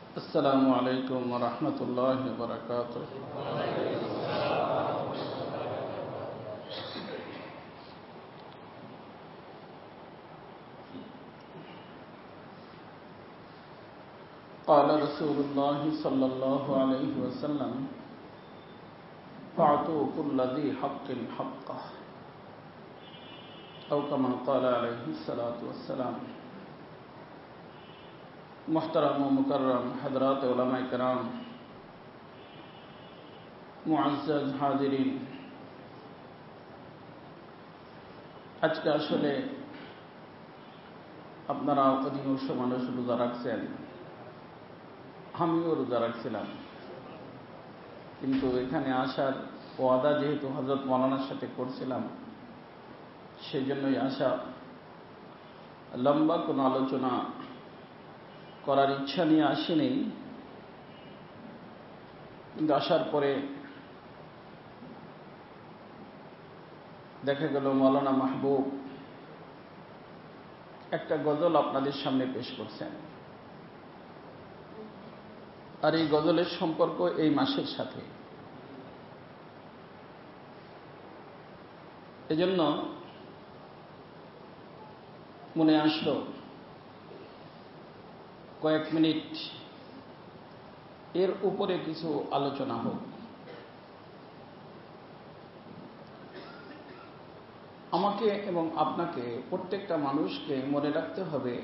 السلام عليكم ورحمة الله وبركاته. قال رسول الله صلى الله عليه وسلم: فاعطوا كل ذي حق حقه، أو كما قال عليه الصلاة والسلام. محترم و مکرم حضرات علماء کرام، মুআজ্জাজ হাজিরিন, আজকে আসলে আপনারা অধিকাংশ মানুষ রোজা রাখছেন, আমিও রোজা রাখছিলাম, কিন্তু এখানে আসার ওয়াদা যেহেতু হযরত মাওলানার সাথে করছিলাম, সেজন্যই আসা। লম্বা কোনো আলোচনা করার ইচ্ছা নিয়ে আসিনি, কিন্তু আসার পরে দেখা গেল মাওলানা মাহবুব একটা গজল আপনাদের সামনে পেশ করছেন, আর এই গজলের সম্পর্ক এই মাসের সাথে। এজন্য মনে আসলো কয়েক মিনিট এর উপরে কিছু আলোচনা হোক। আমাকে এবং আপনাকে, প্রত্যেকটা মানুষকে মনে রাখতে হবে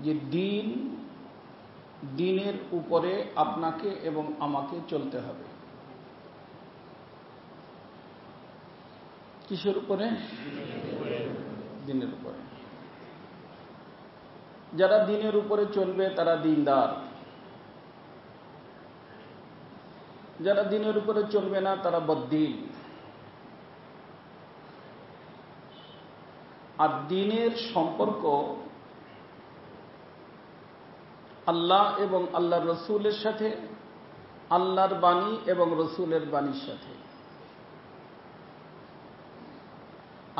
যে দিনের উপরে আপনাকে এবং আমাকে চলতে হবে। কিসের উপরে? দিনের উপরে। যারা দিনের উপরে চলবে তারা দিনদার, যারা দিনের উপরে চলবে না তারা বদ্দিন। আর দিনের সম্পর্ক আল্লাহ এবং আল্লাহর রসুলের সাথে, আল্লাহর বাণী এবং রসুলের বাণীর সাথে।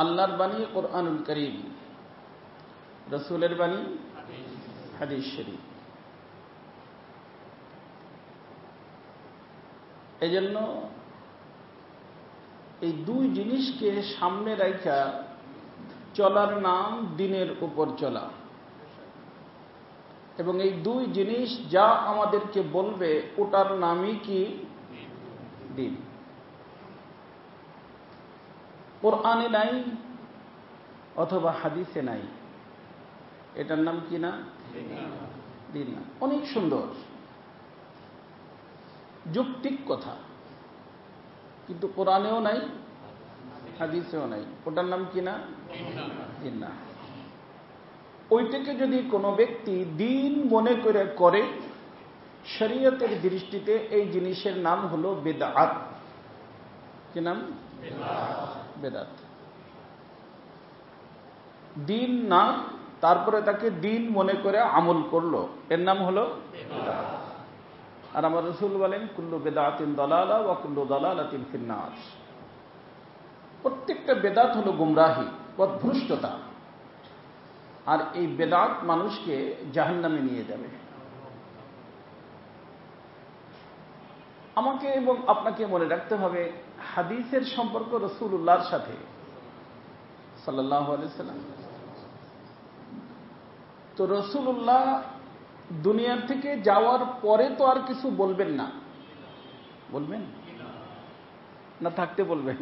আল্লাহর বাণী কোরআনুল কারীম, রসুলের বাণী হাদিস শরীফ। এজন্য এই দুই জিনিসকে সামনে রাখা চলার নাম দিনের উপর চলা। এবং এই দুই জিনিস যা আমাদেরকে বলবে ওটার নামই কি? দিন। কোরআনে নাই অথবা হাদিসে নাই, এটার নাম কি না? দিন না। অনেক সুন্দর যৌক্তিক কথা, কিন্তু কোরআনেও নাই, হাদিসেও নাই, ওটার নাম কি না? দিন না। ওইটাকে যদি কোনো ব্যক্তি দিন মনে করে শরীয়তের দৃষ্টিতে এই জিনিসের নাম হলো বিদআত। কি নাম? বিদআত। দিন না, তারপরে তাকে দিন মনে করে আমল করলো, এর নাম হলো বিদআত। আর আমার রাসূল বলেন, কুল্লু বিদআতিন দালালা ওয়া কুল্লু দালালাতিন ফিন্নার। প্রত্যেকটা বেদাত হলো গুমরাহি, পথভ্রষ্টতা, আর এই বেদাত মানুষকে জাহান্নামে নিয়ে যাবে। আমাকে এবং আপনাকে মনে রাখতে হবে হাদিসের সম্পর্ক রাসূলুল্লাহর সাথে সাল্লাল্লাহু আলাইহি সাল্লাম। তো রাসূলুল্লাহ দুনিয়ার থেকে যাওয়ার পরে তো আর কিছু বলবেন না, বলবেন না? থাকতে বলবেন?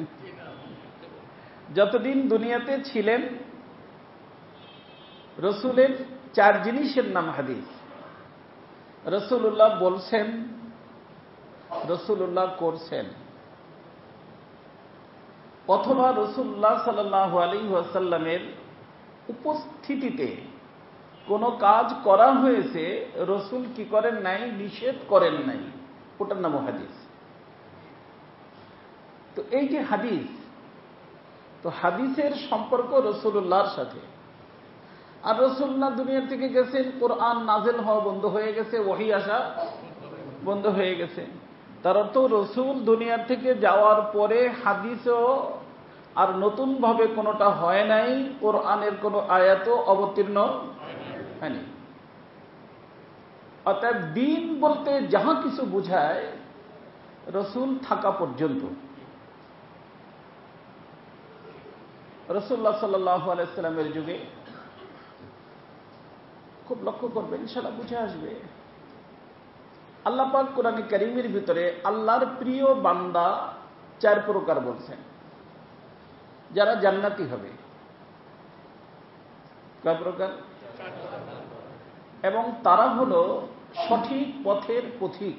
যতদিন দুনিয়াতে ছিলেন রসুলের চার জিনিসের নাম হাদিস। রসুল্লাহ বলছেন, রসুল্লাহ করছেন, অথবা রসুল্লাহ সাল্লাল্লাহু আলাইহি ওয়াসাল্লামের উপস্থিতিতে কোনো কাজ করা হয়েছে, রসুল কি করেন নাই? নিষেধ করেন নাই, ওটার নাম হাদিস। তো এই যে হাদিস, তো হাদিসের সম্পর্ক রসুল্লাহর সাথে। আর রাসূলুল্লাহ দুনিয়া থেকে গেছেন, কোরআন নাযিল হওয়া বন্ধ হয়ে গেছে, ওহী আসা বন্ধ হয়ে গেছে। তার অর্থ রাসূল দুনিয়া থেকে যাওয়ার পরে হাদিসও আর নতুন ভাবে কোনোটা হয় নাই, কোরআনের কোনো আয়াতও অবতীর্ণ হয়নি। অতএব দিন বলতে যাহা কিছু বোঝায় রসুল থাকা পর্যন্ত। রাসূলুল্লাহ সাল্লাল্লাহু আলাইহি ওয়াসাল্লামের যুগে খুব লক্ষ্য করবেন, ইনশাআল্লাহ বুঝে আসবে। আল্লাহ পাক কোরআনে কারীমের ভিতরে আল্লাহর প্রিয় বান্দা 4 প্রকার বলছেন, যারা জান্নাতি হবে। কয় প্রকার? এবং তারা হলো সঠিক পথের পথিক।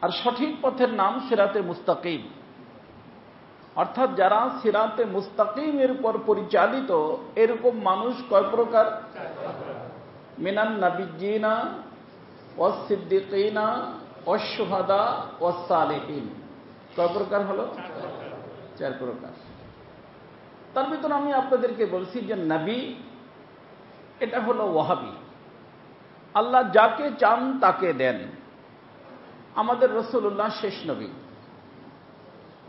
আর সঠিক পথের নাম সিরাতে মুস্তাকিম। অর্থাৎ যারা সিরাতে মুস্তাকিমের উপর পরিচালিত, এরকম মানুষ কয় প্রকার? মিনান নাবিয়্যিনা ওয়াস সিদ্দিকিনা ওয়াস শুহাদা ওয়াস সালিহিন। কয় প্রকার হলো? 4 প্রকার। তার ভিতরে আমি আপনাদেরকে বলছি যে নবী এটা হলো ওয়াহাবি, আল্লাহ যাকে চান তাকে দেন। আমাদের রাসূলুল্লাহ শেষ নবী।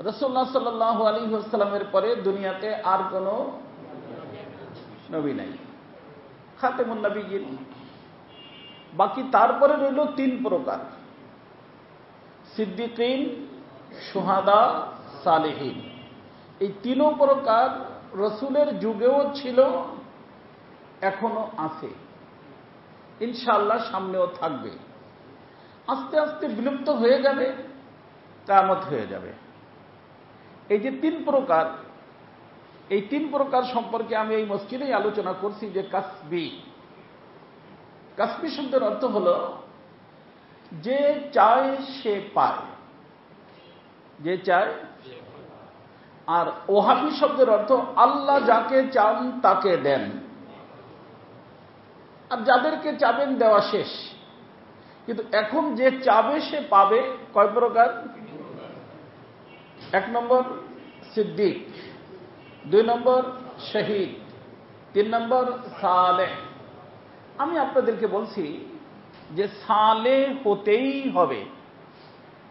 রাসূলুল্লাহ সাল্লাল্লাহু আলাইহি ওয়াসাল্লামের পরে দুনিয়াতে আর কোন নবী নাই, খাতেমুন নবিয়্যিন। বাকি তারপরে রইল 3 প্রকার, সিদ্দিকিন, শুহাদা, সালেহিন। এই 3 প্রকার রসুলের যুগেও ছিল, এখনো আছে, ইনশাআল্লাহ সামনেও থাকবে। আস্তে আস্তে বিলুপ্ত হয়ে যাবে, কিয়ামত হয়ে যাবে। এই যে 3 প্রকার, এই 3 প্রকার সম্পর্কে আমি এই মসজিদেই আলোচনা করছি যে কাসবি। কাসবি শব্দের অর্থ হল যে চায় সে পায়, যে চায়। আর ওহাবি শব্দের অর্থ আল্লাহ যাকে চান তাকে দেন, আর যাদেরকে চাবেন দেওয়া শেষ। কিন্তু এখন যে চাবে সে পাবে। কয় প্রকার? 1 নম্বর সিদ্দিক, 2 নম্বর শহীদ, 3 নম্বর সালেহ। আমি আপনাদেরকে বলছি যে সালেহ হতেই হবে।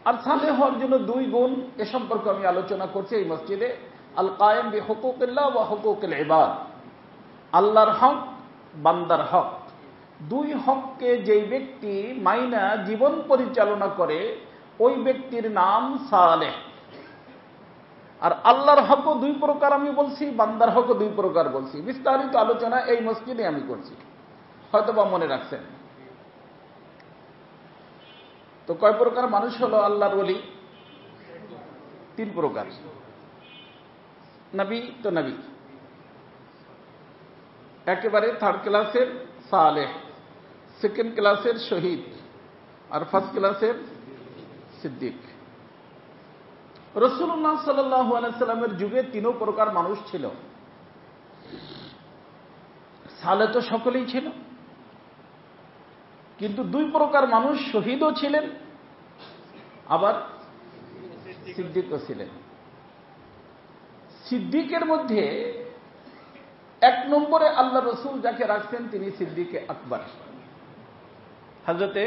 আর সালেহ হওয়ার জন্য 2 গুণ, এ সম্পর্কে আমি আলোচনা করছি এই মসজিদে। আল কায়েম বিহুকুকিল্লাহ ওয়া হুকুকিল ইবাদ, আল্লাহর হক, বান্দার হক। 2 হককে যেই ব্যক্তি মাইনা জীবন পরিচালনা করে, ওই ব্যক্তির নাম সালেহ। আর আল্লাহর হকও 2 প্রকার আমি বলছি, বান্দার হকও 2 প্রকার বলছি। বিস্তারিত আলোচনা এই মসজিদে আমি করছি, হয়তোবা মনে রাখছেন। তো কয় প্রকার মানুষ হলো আল্লাহর ওলি? 3 প্রকার। নবী তো নবী, একেবারে 3rd ক্লাসের সালেহ, 2nd ক্লাসের শহীদ, আর 1st ক্লাসের সিদ্দিক। রাসূলুল্লাহ সাল্লাল্লাহু আলাইহি ওয়াসাল্লামের যুগে 3 প্রকার মানুষ ছিল। সালেহ তো সকলেই ছিল, কিন্তু 2 প্রকার মানুষ শহীদও ছিলেন, আবার সিদ্দিকও ছিলেন। সিদ্দিকের মধ্যে 1 নম্বরে আল্লাহ রসুল যাকে রাখছেন তিনি সিদ্দিকে আকবর, হযরতে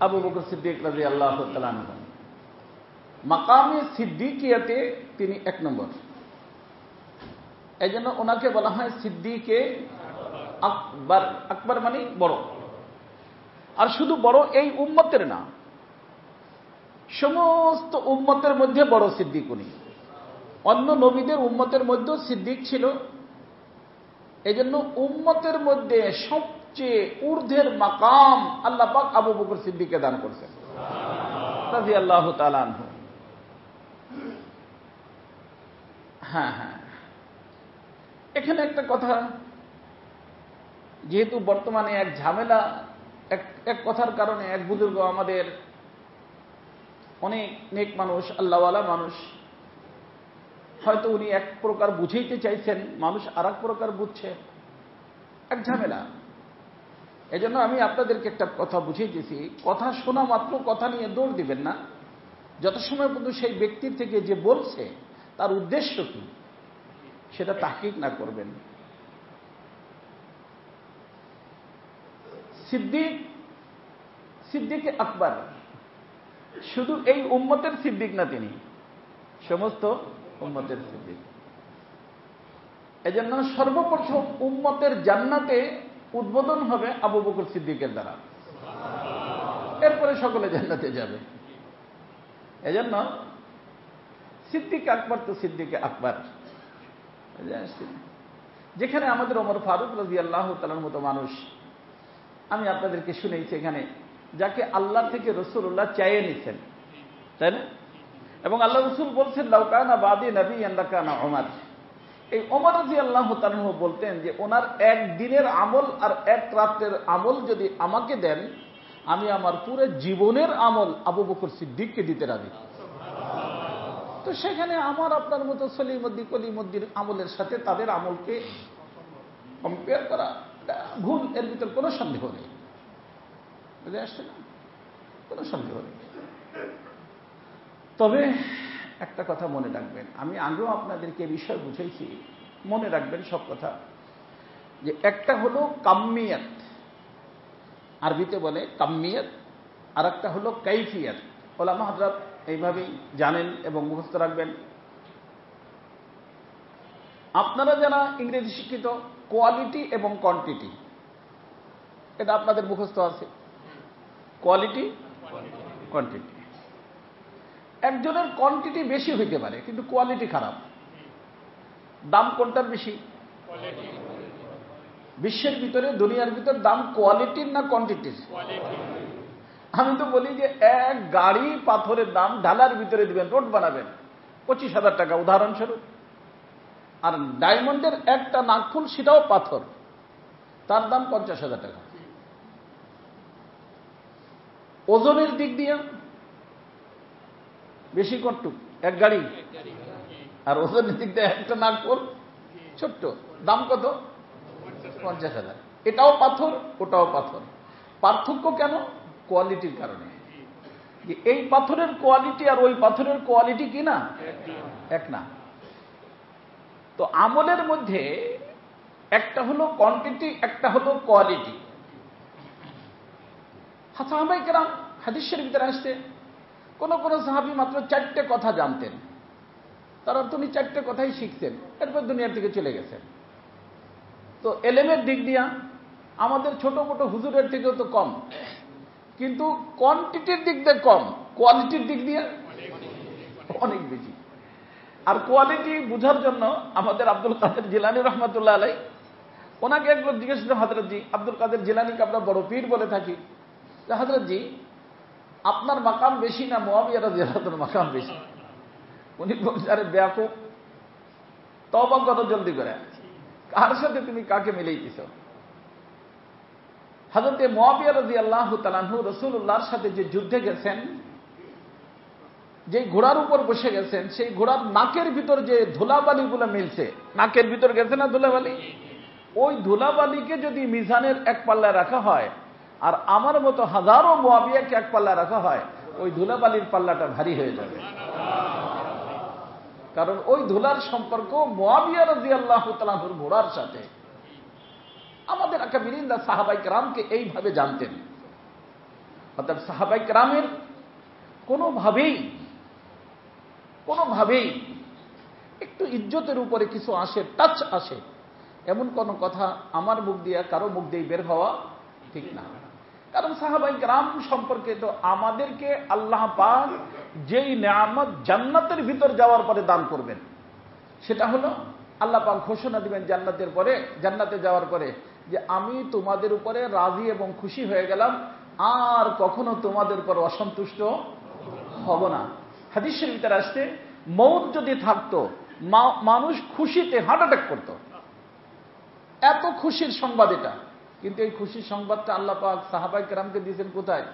আবু বকর সিদ্দিক রাদিয়াল্লাহু তাআলা আনহু। মাকামে সিদ্দিকিয়াতে তিনি 1 নম্বর। এজন্য ওনাকে বলা হয় সিদ্দিকে আকবর। আকবর মানে বড়। আর শুধু বড় এই উম্মতের না, সমস্ত উম্মতের মধ্যে বড় সিদ্দিক উনি। অন্য নবীদের উম্মতের মধ্যেও সিদ্দিক ছিল। এজন্য উম্মতের মধ্যে সবচেয়ে ঊর্ধ্বের মাকাম আল্লাহ পাক আবু বকর সিদ্দিককে দান করছেন রাদিয়াল্লাহু তাআলা আনহু। হ্যাঁ, এখানে একটা কথা, যেহেতু বর্তমানে এক ঝামেলা, এক কথার কারণে এক বুজুর্গ, আমাদের অনেক নেক মানুষ, আল্লাহওয়ালা মানুষ, হয়তো উনি এক প্রকার বুঝাইতে চাইছেন, মানুষ আর এক প্রকার বুঝছে, এক ঝামেলা। এজন্য আমি আপনাদেরকে একটা কথা বুঝাইতেছি, কথা শোনা মাত্র কথা নিয়ে দৌড় দিবেন না। যত সময় পর্যন্ত সেই ব্যক্তির থেকে যে বলছে তার উদ্দেশ্য কি সেটা তাহকিক না করবেন। সিদ্দিকে আকবর শুধু এই উম্মতের সিদ্দিক না, তিনি সমস্ত উম্মতের সিদ্দিক। এজন্য সর্বপ্রথম উম্মতের জান্নাতে উদ্বোধন হবে আবু বকর সিদ্দিকের দ্বারা, এরপরে সকলে জান্নাতে যাবে। এজন্য সিদ্দিক আকবর তো সিদ্দিক আকবর, যেখানে আমাদের ওমর ফারুক রাদিয়াল্লাহু তাআলার মতো মানুষ, আমি আপনাদেরকে শুনেছি এখানে, যাকে আল্লাহ থেকে রাসূলুল্লাহ চাইয়ে নিছেন, তাই না? এবং আল্লাহ রাসূল বলছেন লাউ কানা বাদি নাবিয়্যান লাকানা ওমর। এই ওমর রাদিয়াল্লাহু তাআলা বলতেন যে ওনার এক দিনের আমল আর এক রাতের আমল যদি আমাকে দেন, আমি আমার পুরো জীবনের আমল আবু বকর সিদ্দিককে দিতে রাজি। তো সেখানে আমার আপনার মতো সলিমুদ্দি কলিমুদ্দির আমলের সাথে তাদের আমলকে কম্পেয়ার করা ভুল, এর ভিতর কোনো সন্দেহ নেই। বুঝে আসছে না? কোনো সন্দেহ নেই। তবে একটা কথা মনে রাখবেন, আমি আগেও আপনাদেরকে বিষয় বুঝাইছি, মনে রাখবেন সব কথা, যে একটা হলো কাম্মিয়াত, আরবিতে বলে কাম্মিয়াত, আর একটা হলো কাইফিয়াত। ওলামা হযরত এইভাবেই জানেন এবং মুখস্থ রাখবেন। আপনারা যারা ইংরেজি শিক্ষিত, কোয়ালিটি এবং কোয়ান্টিটি, এটা আপনাদের মুখস্থ আছে। Quality, quantity. একজনের কোয়ান্টিটি বেশি হইতে পারে কিন্তু কোয়ালিটি খারাপ। দাম কোনটার বেশি? বিশ্বের ভিতরে, দুনিয়ার ভিতর দাম কোয়ালিটির না কোয়ান্টিটির? আমি তো বলি যে এক গাড়ি পাথরের দাম ঢালার ভিতরে দিবেন, রোড বানাবেন, 25,000 টাকা উদাহরণস্বরূপ। আর ডায়মন্ডের একটা নাকফুল, সেটাও পাথর, তার দাম 50,000 টাকা। ওজনের দিক দিয়ে বেশি কটুক এক গাড়ি, আর ওজনের দিক দিয়ে একটা নাকফুল ছোট্ট, দাম কত? 50,000। এটাও পাথর, ওটাও পাথর। পার্থক্য কেন? কোয়ালিটির কারণে। যে এই পাথরের কোয়ালিটি আর ওই পাথরের কোয়ালিটি কি না? এক না। তো আমলের মধ্যে একটা হলো কোয়ান্টিটি, একটা হলো কোয়ালিটি। সাহাবায়ে কেরাম হাদিসের ভিতরে আসছে, কোন কোন সাহাবী মাত্র 4টে কথা জানতেন, তারা তুমি 4টে কথাই শিখছেন, এরপর দুনিয়ার থেকে চলে গেছেন। তো এলেমের দিক দিয়া আমাদের ছোট মোটো হুজুরের থেকেও তো কম, কিন্তু কোয়ান্টিটির দিক দিয়ে কম, কোয়ালিটির দিক দিয়ে অনেক বেশি। আর কোয়ালিটি বুঝার জন্য আমাদের আব্দুল কাদের জিলানী রহমাতুল্লাহ আলাইহি, ওনাকে এক লোক জিজ্ঞেস করলেন, হযরত জি, আব্দুল কাদের জিলানীকে আমরা বড় পীর বলে থাকি, হযরত জি আপনার মাকাম বেশি না মুআবিয়া রাদিয়াল্লাহু আনহুর মাকাম বেশি? উনি বলছেন, আরে বেয়াকুব, তওবা করো জলদি করে, কার সাথে তুমি কাকে মিলাইতেছ? হযরত মুআবিয়া রাদিয়াল্লাহু তাআলা আনহু রাসূলুল্লাহর সাথে যে যুদ্ধে গেছেন, যে ঘোড়ার উপর বসে গেছেন, সেই ঘোড়ার নাকের ভিতর যে ধুলাবালিগুলো মিলছে, নাকের ভিতর গেছে না ধুলাবালি, ওই ধুলাবালিকে যদি মিজানের এক পাল্লায় রাখা হয় আর আমার মতো হাজারো মুআবিয়াকে এক পাল্লায় রাখা হয়, ওই ধুলাবালির পাল্লাটা ভারী হয়ে যাবে। কারণ ওই ধুলার সম্পর্ক মুআবিয়া রাদিয়াল্লাহু তাআলা আনহুর ঘোড়ার সাথে। আমাদের আকাবিরিনরা সাহাবায়ে কেরামকে এইভাবে জানতেন। অর্থাৎ সাহাবায়ে কেরামের কোনোভাবেই একটু ইজ্জতের উপরে কিছু আসে, টাচ আসে, এমন কোন কথা আমার মুখ দিয়ে কারো মুখ দিয়ে বের হওয়া ঠিক না। কারণ সাহাবায়ে কেরাম সম্পর্কে তো আমাদেরকে আল্লাহ পাক যেই নেয়ামত জান্নাতের ভিতর যাওয়ার পরে দান করবেন, সেটা হলো আল্লাহ পাক ঘোষণা দিবেন জান্নাতের পরে, জান্নাতে যাওয়ার পরে, যে আমি তোমাদের উপরে রাজি এবং খুশি হয়ে গেলাম, আর কখনো তোমাদের উপর অসন্তুষ্ট হব না। হাদিসের ভিতরে আসছে, মউত যদি থাকতো মানুষ খুশিতে হার্ট অ্যাটাক করত। এত খুশির সংবাদ এটা, কিন্তু এই খুশির সংবাদটা আল্লাহ পাক সাহাবায়ে কেরামকে দিয়েছেন কোথায়?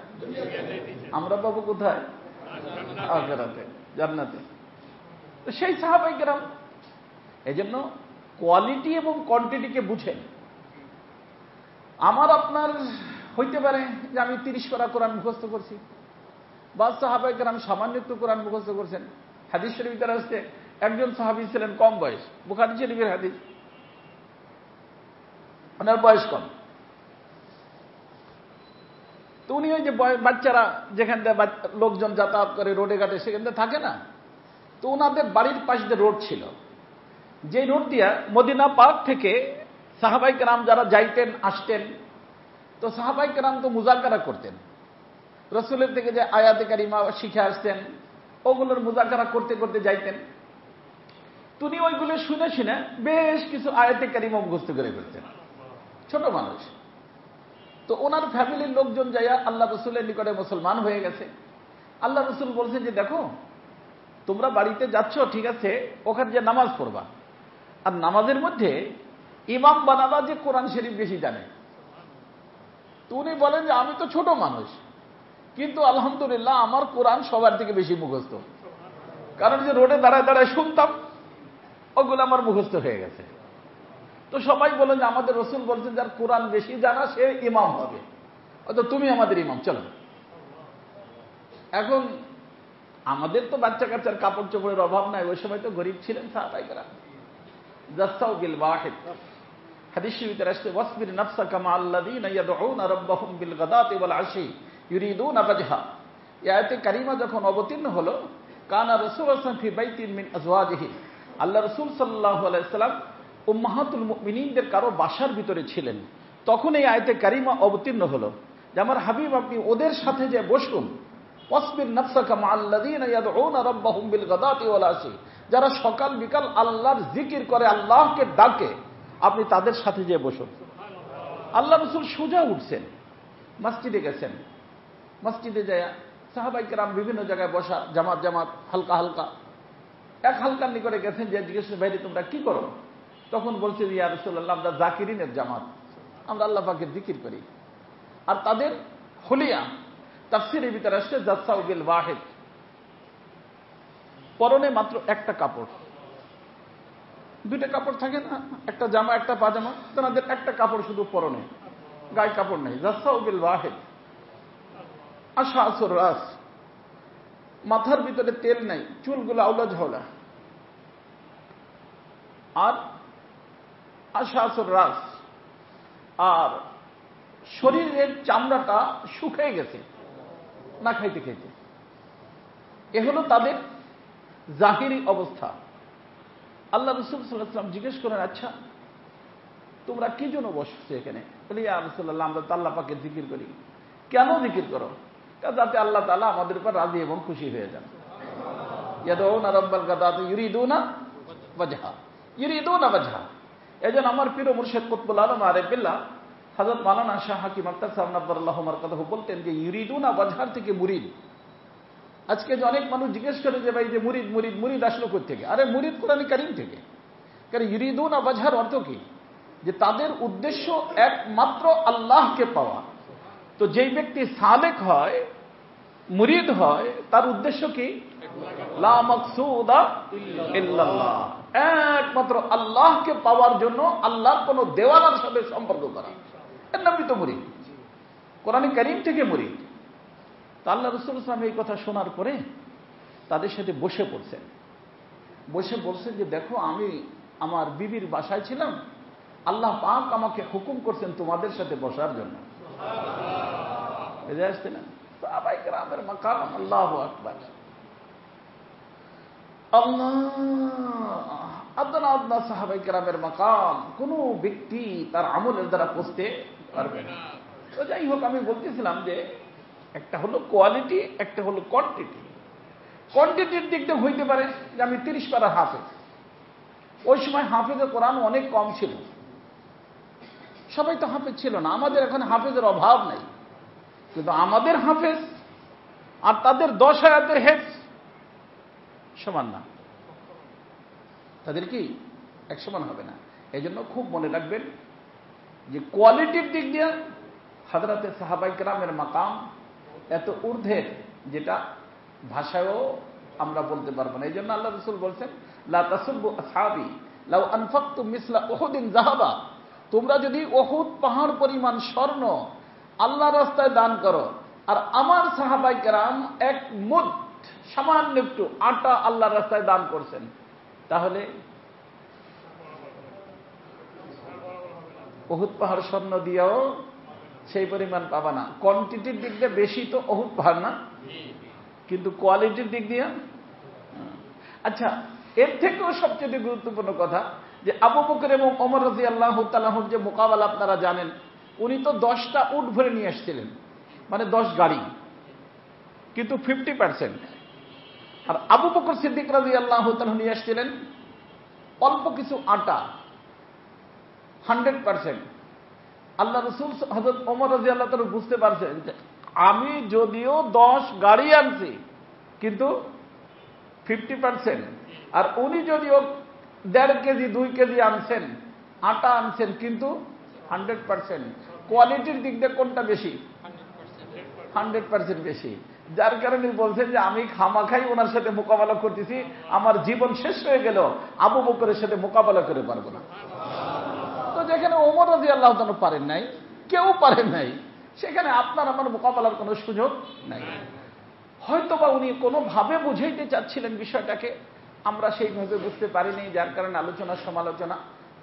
আমরা পাবো কোথায়? আখিরাতে, জান্নাতে। তো সেই সাহাবায়ে কেরাম, এজন্য কোয়ালিটি এবং কোয়ান্টিটিকে বুঝেন। আমার আপনার হইতে পারে যে আমি 30 পারা কোরআন মুখস্থ করছি, বা সাহাবায়ে কেরাম সামান্য একটু কোরআন মুখস্থ করছেন। হাদিস শরীফের ভিতরে আসছে, একজন সাহাবী ছিলেন কম বয়স, বুখারী শরীফের হাদিস, ওনার বয়স কম। তো উনি ওই যে বাচ্চারা যেখান থেকে লোকজন যাতায়াত করে রোডে ঘাটে, সেখান থেকে থাকে না, তো ওনাদের বাড়ির পাশে যে রোড ছিল, যে রোড দিয়া মদিনা পার্ক থেকে সাহাবাই কেরাম যারা যাইতেন আসতেন, তো সাহাবাই কেরাম তো মুজাকারা করতেন, রসুলের থেকে যে আয়াতে কারিমা শিখে আসতেন ওগুলোর মুজাকারা করতে করতে যাইতেন। তিনি ওইগুলো শুনে শুনে বেশ কিছু আয়াতে কারিমা মুখস্থ করে ফেলতেন, ছোট মানুষ। তো ওনার ফ্যামিলির লোকজন যাইয়া আল্লাহ রসুলের নিকটে মুসলমান হয়ে গেছে। আল্লাহ রসুল বলছেন যে দেখো, তোমরা বাড়িতে যাচ্ছ ঠিক আছে, ওখানে যে নামাজ পড়বা, আর নামাজের মধ্যে ইমাম বানাবা যে কোরআন শরীফ বেশি জানে। তো উনি বলেন যে আমি তো ছোট মানুষ, কিন্তু আলহামদুলিল্লাহ আমার কোরআন সবার থেকে বেশি মুখস্থ, কারণ যে রোডে দাঁড়ায় দাঁড়ায় শুনতাম ওগুলো আমার মুখস্থ হয়ে গেছে। তো সবাই বলেন যে আমাদের রসুল বলছেন যার কোরআন বেশি জানা সে ইমাম হবে, অর্থাৎ তুমি আমাদের ইমাম, চলো। এখন আমাদের তো বাচ্চা কাচ্চার কাপড় চোপড়ের অভাব নাই, ওই সময় তো গরিব ছিলেন সাহাবায়ে কেরাম। জাসাউ বিল ওয়াহিদ, হাদিস শরীফে আসছে ওয়াসবির নাফসাকা মা আল্লাযীনা ইয়াদউনা রাব্বাহুম বিল গাদাতি ওয়াল আশি ইউরিদুনা ওয়াজহা। এই আয়াতে কারিমা যখন অবতীর্ণ হলো, কানা রাসূলুল্লাহ সাল্লাল্লাহু আলাইহি ওয়াসাল্লাম ফি বাইতিন মিন আজওয়াজিহি, আল্লাহ রাসূল সাল্লাল্লাহু আলাইহি ওয়াসাল্লাম উম্মাহাতুল মুমিনিনদের কারো বাসার ভিতরে ছিলেন। তখন এই আয়াতে কারিমা অবতীর্ণ হলো যে আমার হাবিব আপনি ওদের সাথে যে বসুন, ওয়াসবির নাফসাকা মা আল্লাযীনা ইয়াদউনা রাব্বাহুম বিল গাদাতি ওয়াল আশি, যারা সকাল বিকাল আল্লাহর জিকির করে, আল্লাহকে ডাকে, আপনি তাদের সাথে যে বসুন। আল্লাহ রাসূল সোজা উঠছেন, মসজিদে গেছেন, মসজিদে যায় সাহাবায়ে কেরাম বিভিন্ন জায়গায় বসা, জামাত জামাত, হালকা হালকা। এক হালকার নিকটে গেছেন, যে জিজ্ঞেস ভাইরে তোমরা কি করো? তখন বলছে ইয়া রাসূলুল্লাহ আমরা জাকিরিনের জামাত, আমরা আল্লাহ পাকের জিকির করি। আর তাদের হুলিয়া তাফসীরের ভিতরে আসছে জাসাউ বিল ওয়াহিদ, পরনে মাত্র একটা কাপড়, দুইটা কাপড় থাকে না, একটা জামা একটা পাজামা, তাদের একটা কাপড় শুধু পরনে, গায়ে কাপড় নেই। জাসাউ বিল ওয়াহিদ, আশআসুর রাস, মাথার ভিতরে তেল নাই, চুলগুলো আউলা ঝাউলা। আর আশআসুর রাস, আর শরীরের চামড়াটা শুকিয়ে গেছে না খাইতে খাইতে। এ হলো তাদের জাহিরি অবস্থা। আল্লাহ রাসূল সাল্লাল্লাহু আলাইহি ওয়াসাল্লাম জিজ্ঞেস করেন, আচ্ছা তোমরা কি জন্য বসছো এখানে? বলে ইয়া রাসূলুল্লাহ আমরা তো আল্লাহ পাকের জিকির করি। কেন জিকির করো? যাতে আল্লাহ তাআলা আমাদের উপর রাজি এবং খুশি হয়ে যান। ইয়াদউনা রাব্বাল গাদাতি ইউরিদুনা ওয়াজহা, ইউরিদুনা ওয়াজহা। এজন্য আমার প্রিয় মুর্শিদ কুতবুল আলম আরিফুল্লাহ হযরত মাওলানা শাহ হাকিম আখতার সাহেব নব্বরুল্লাহ মারকাতুহু বলতেন যে ইউরিদুনা ওয়াজহার থেকে মুরিদ। আজকে যে অনেক মানুষ জিজ্ঞেস করে যে ভাই যে মুরিদ মুরিদ মুরিদ আসলো কোথা থেকে? আরে মুরিদ কোরআন কারীম থেকে। কারণ ইউরিদুনা ওয়াজহার অর্থ কি? যে তাদের উদ্দেশ্য একমাত্র আল্লাহকে পাওয়া। তো যেই ব্যক্তি সালেক হয়, মুরিদ হয়, তার উদ্দেশ্য কি? লা মাকসুদা ইল্লাল্লাহ, একমাত্র আল্লাহকে পাওয়ার জন্য আল্লাহর কোন দেওয়ানার সাথে সম্পর্ক করা, এর নামই তো মুরিদ, কোরআন কারীম থেকে মুরিদ। তা আল্লাহ রাসূল সাল্লাল্লাহু আলাইহি ওয়াসাল্লাম এই কথা শোনার পরে তাদের সাথে বসে পড়ছেন, বসে বলছেন যে দেখো আমি আমার বিবির বাসায় ছিলাম, আল্লাহ পাক আমাকে হুকুম করছেন তোমাদের সাথে বসার জন্য। বুঝে আসছে না? সাহাবায়ে কেরামের মাকাম, আল্লাহু আকবার। আল্লাহ আদনা আদনা সাহাবায়ে কেরামের মাকাম কোন ব্যক্তি তার আমলের দ্বারা পৌঁছতে পারবে না। তো যাই হোক, আমি বলতেছিলাম যে একটা হলো কোয়ালিটি, একটা হলো কোয়ান্টিটি। কোয়ান্টিটির দিকটা হইতে পারে যে আমি 30 পারা হাফেজ। ওই সময় হাফেজে কোরআন অনেক কম ছিল, সবাই তো হাফেজ ছিল না। আমাদের এখন হাফেজের অভাব নাই, কিন্তু আমাদের হাফেজ আর তাদের 10 আয়াতের হেফজ সমান না, তাদের কি এক সমান হবে না। এই জন্য খুব মনে রাখবেন যে কোয়ালিটির দিক দিয়ে হযরতে সাহাবায়ে কেরামের মাকাম এত ঊর্ধ্বের, যেটা ভাষায়ও আমরা বলতে পারবো না। এই জন্য আল্লাহ রাসূল বলছেন লা তাসুব্বু আসহাবি লাউ আনফাকতুম মিসলা উহুদিন যাহাবা, তোমরা যদি উহুদ পাহাড় পরিমাণ স্বর্ণ আল্লাহর রাস্তায় দান করো, আর আমার সাহাবায়ে কেরাম এক মুদ সামান্য একটু আটা আল্লাহর রাস্তায় দান করছেন, তাহলে উহুদ পাহাড় স্বর্ণ দিয়েও সেই পরিমাণ পাবা না। কোয়ান্টিটির দিক দিয়ে বেশি তো উহুদ পাহাড় না, কিন্তু কোয়ালিটির দিক দিয়ে। আচ্ছা, এর থেকেও সবচেয়ে গুরুত্বপূর্ণ কথা, যে আবু বকর এবং ওমর রাদিয়াল্লাহু তাআলা আনহুর যে মোকাবেলা আপনারা জানেন, উনি তো 10টা উট ভরে নিয়ে এসেছিলেন, মানে 10 গাড়ি, কিন্তু 50%। আর আবু বকর সিদ্দিক রাদিয়াল্লাহু তাআলা নিয়ে এসেছিলেন অল্প কিছু আটা, 100%। আল্লাহ রাসূল হযরত ওমর রাদিয়াল্লাহু তাআলা বুঝতে পারছেন যে আমি যদিও 10 গাড়ি আনছি কিন্তু 50%, আর উনি যদিও 1.5 কেজি 2 কেজি আনছেন, আটা আনছেন, কিন্তু 100%। কোয়ালিটির দিক দিয়ে কোনটা বেশি? 100% বেশি। যার কারণে বলছেন যে আমি খামাখাই ওনার সাথে মোকাবেলা করতেছি, আমার জীবন শেষ হয়ে গেল আবু বকরের সাথে মোকাবেলা করে পারবো না। তো যেখানে ওমর রাদিয়াল্লাহু তাআলা পারেন নাই, কেউ পারেন নাই, সেখানে আপনার আমার মোকাবেলার কোনো সুযোগ নাই। হয়তোবা উনি কোনোভাবে বুঝাইতে চাচ্ছিলেন বিষয়টাকে, আমরা সেইভাবে বুঝতে পারিনি, যার কারণে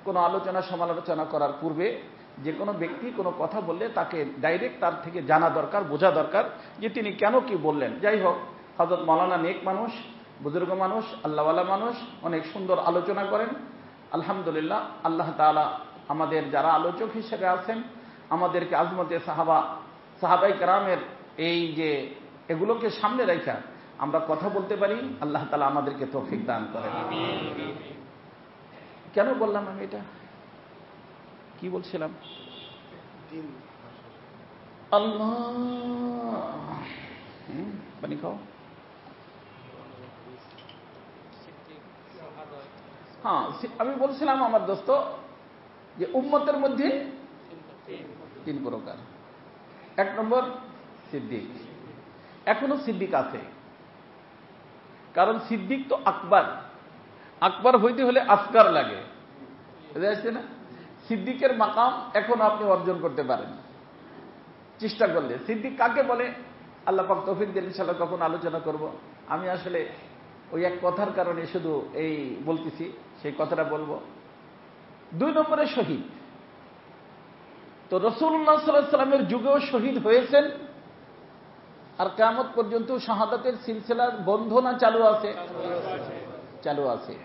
কোনো আলোচনা সমালোচনা করার পূর্বে যে কোনো ব্যক্তি কোনো কথা বললে তাকে ডাইরেক্ট তার থেকে জানা দরকার, বোঝা দরকার যে তিনি কেন কি বললেন। যাই হোক, হযরত মাওলানা নেক মানুষ, বুজুর্গ মানুষ, আল্লাহওয়ালা মানুষ, অনেক সুন্দর আলোচনা করেন। আলহামদুলিল্লাহ, আল্লাহ তাআলা আমাদের যারা আলোচক হিসেবে আছেন, আমাদেরকে আজমতে সাহাবায়ে কেরামের এই যে এগুলোকে সামনে রেখে আমরা কথা বলতে পারি, আল্লাহ তাআলা আমাদেরকে তৌফিক দান করেন। কেন বললাম আমি এটা? কি বলছিলাম? আল্লাহ, পানি খাও। হ্যাঁ, আমি বলছিলাম আমার দোস্ত যে উম্মতের মধ্যে 3 প্রকার। 1 নম্বর সিদ্দিক। এখনো সিদ্দিক আছে, কারণ সিদ্দিক তো আকবর হইতে হলে আসগার লাগে, বুঝা যাচ্ছে না? সিদ্দিকের মাকাম এখন আপনি অর্জন করতে পারেন চেষ্টা করলে। সিদ্দিক কাকে বলে আল্লাহ পাক তৌফিক দিন, ইনশাআল্লাহ কখন আলোচনা করব। আমি আসলে ওই এক কথার কারণে শুধু এই বলতেছি, সেই কথাটা বলবো। 2 নম্বরে শহীদ। তো রাসূলুল্লাহ সাল্লাল্লাহু আলাইহি ওয়াসাল্লামের যুগেও শহীদ হয়েছেন, আর কিয়ামত পর্যন্ত শাহাদাতের সিলসিলার বন্ধনা চালু আছে।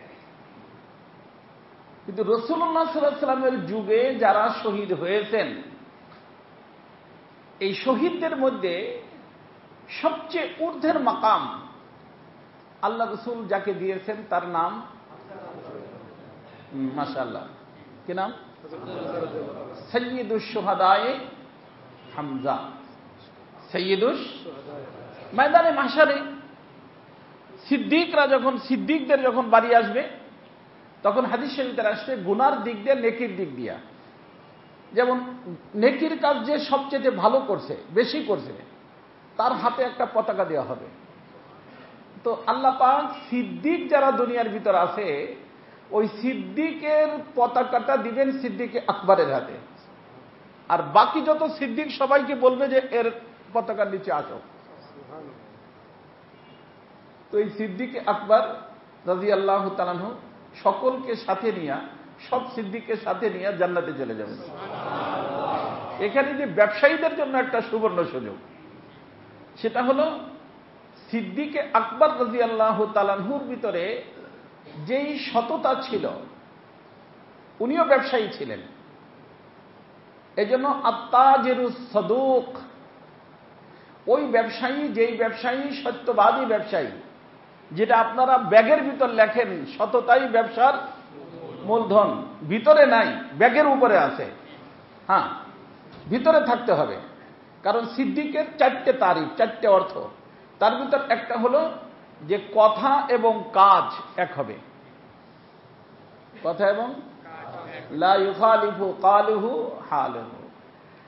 কিন্তু রাসূলুল্লাহ সাল্লাল্লাহু আলাইহি ওয়াসাল্লামের যুগে যারা শহীদ হয়েছেন, এই শহীদদের মধ্যে সবচেয়ে ঊর্ধ্বের মাকাম আল্লাহ রাসূল যাকে দিয়েছেন তার নাম, মাশাআল্লাহ, কি নাম? সাইয়্যিদুশ শুহাদায়ে হামজা। ময়দানে মাহশারে সিদ্দিকদের যখন বাড়ি আসবে, তখন হাদিস শরীফে আসবে গুনার দিক দিয়ে, নেকির দিক দিয়া। যেমন নেকির কাজ যে সবচেয়ে ভালো করছে, বেশি করছে, তার হাতে একটা পতাকা দেওয়া হবে। তো আল্লাহ পাক সিদ্দিক যারা দুনিয়ার ভিতর আছে, ওই সিদ্দিকের পতাকাটা দিবেন সিদ্দিকে আকবরের হাতে, আর বাকি যত সিদ্দিক সবাইকে বলবে যে এর পতাকার নিচে আসো। তো এই সিদ্দিকে আকবর রাদিয়াল্লাহু তাআলা আনহু সকলকে সাথে নিয়ে, সব সিদ্দিককে সাথে নিয়ে জান্নাতে চলে যাবেন। এখানে যে ব্যবসায়ীদের জন্য একটা সুবর্ণ সুযোগ, সেটা হলো সিদ্দিকে আকবর রাদিয়াল্লাহু তাআলা আনহুর ভিতরে যেই সততা ছিল, উনিও ব্যবসায়ী ছিলেন। এজন্য আত্তাজিরুস সাদুক, ওই ব্যবসায়ী, যেই ব্যবসায়ী সত্যবাদী ব্যবসায়ী, যেটা আপনারা ব্যাগের ভিতর লেখেন সততাই ব্যবসার মূলধন, ভিতরে নাই, ব্যাগের উপরে আছে। হ্যাঁ, ভিতরে থাকতে হবে। কারণ সিদ্দিকের 4টে তারিফ, 4টে অর্থ। তার ভিতর একটা হলো যে কথা এবং কাজ এক হবে। কথা এবং লা ইউখালিফু কালুহু হালুহু,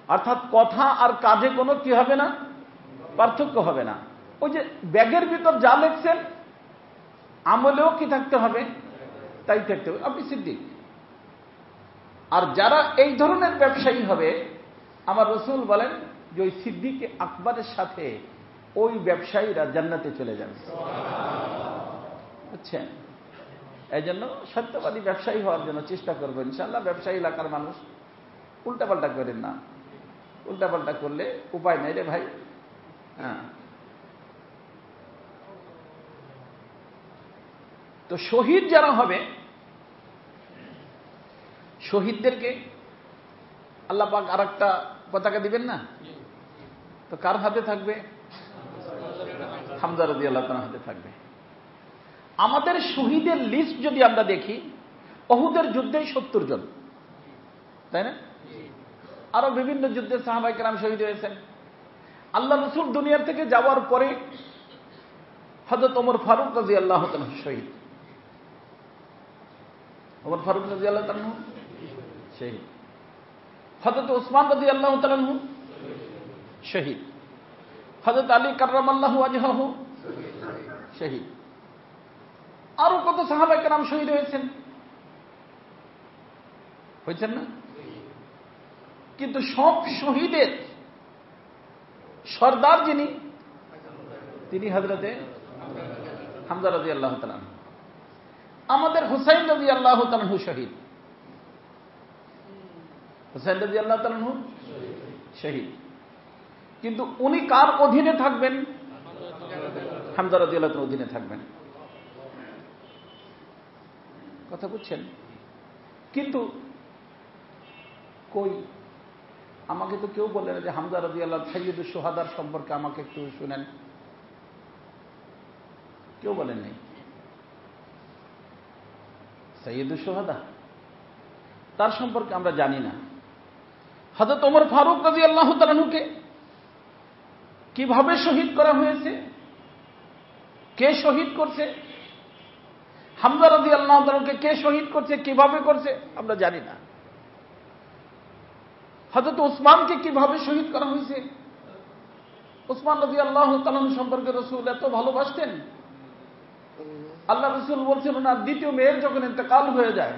অর্থাৎ কথা আর কাজে কোনো কি হবে না, পার্থক্য হবে না। ওই যে ব্যাগের ভিতর যা লিখছেন, আমলেও কি থাকতে হবে, তাই থাকতে হবে। আপনি সিদ্দিক। আর যারা এই ধরনের ব্যবসায়ী হবে, আমার রাসূল বলেন যে ওই সিদ্দিকে আকবরের সাথে ওই ব্যবসায়ীরা জান্নাতে চলে যাবে। বুঝছেন? এই জন্য সত্যবাদী ব্যবসায়ী হওয়ার জন্য চেষ্টা করবো ইনশাআল্লাহ। ব্যবসায়ী এলাকার মানুষ উল্টাপাল্টা করেন না, উল্টাপাল্টা করলে উপায় নাই রে ভাই। হ্যাঁ, তো শহীদ যারা হবে শহীদদেরকে আল্লাহ পাক আর একটা পতাকা দিবেন না? তো কার হাতে থাকবে? হামজা রাদিয়াল্লাহু তাআলার হাতে থাকবে। আমাদের শহীদের লিস্ট যদি আমরা দেখি, উহুদের যুদ্ধেই 70 জন, তাই না? আরো বিভিন্ন যুদ্ধে সাহাবায়ে কেরাম শহীদ হয়েছেন। আল্লাহ রাসূল দুনিয়ার থেকে যাওয়ার পরে হযরত ওমর ফারুক রাদিয়াল্লাহু তাআলা শহীদ। ওমর ফারুক রাদিয়াল্লাহু তাআলা শহীদ। হযরত ওসমান রাদিয়াল্লাহু তাআলা শহীদ। হযরত আলী কাররামাল্লাহু ওয়াজহাহু শহীদ। আরো কত সাহাবায়ে কেরাম শহীদ হয়েছেন না? কিন্তু সব শহীদের সর্দার যিনি, তিনি হযরতে হামজা রাদিয়াল্লাহু তাআলা। আমাদের হুসাইন রাদিয়াল্লাহু তাআলা শহীদ। হুসাইন রাদিয়াল্লাহু তাআলা শহীদ। কিন্তু উনি কার অধীনে থাকবেন? হামজা রাদিয়াল্লাহু তাআলার অধীনে থাকবেন। কথা বুঝছেন? কিন্তু কই, আমাকে তো কেউ বলে না যে হামজা রাদিয়াল্লাহু সাইয়্যিদুশ শুহাদার সম্পর্কে আমাকে একটু শুনেন। কেউ বলেন নাই। সাইয়্যিদুশ শুহাদা তার সম্পর্কে আমরা জানি না। হযরত ওমর ফারুক রাদিয়াল্লাহু তাআলাকে কিভাবে শহীদ করা হয়েছে, কে শহীদ করছে, হামজা রাদিয়াল্লাহু তাআলাকে কে শহীদ করছে, কিভাবে করছে আমরা জানি না। হযরত ওসমানকে কিভাবে শহীদ করা হয়েছে, ওসমান রাদিয়াল্লাহু তাআলা সম্পর্কে রাসূল এত ভালোবাসতেন। আল্লাহ রাসূল বলছেন, ওনার দ্বিতীয় মেয়ের যখন ইন্তেকাল হয়ে যায়,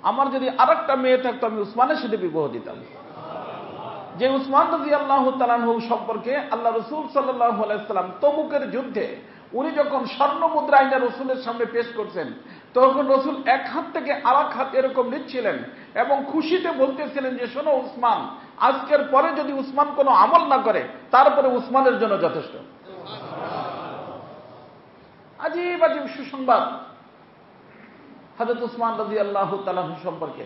আমার যদি আরেকটা মেয়ে থাকতো আমি উসমানের সাথে বিবাহ দিতাম। যে উসমান রাদিয়াল্লাহু তাআলা সম্পর্কে আল্লাহ রাসূল সাল্লাল্লাহু আলাইহি ওয়াসাল্লাম তবুকের যুদ্ধে উনি যখন স্বর্ণ মুদ্রা আইনা রসুলের সামনে পেশ করছেন, তখন রসুল এক হাত থেকে আরেক হাত এরকম নিচ্ছিলেন এবং খুশিতে বলতেছিলেন যে শোনো উসমান, আজকের পরে যদি উসমান কোনো আমল না করে তারপরে উসমানের জন্য যথেষ্ট। আজীব আজীব সুসংবাদ হযরত উসমান রাদিয়াল্লাহু তাআলা সম্পর্কে।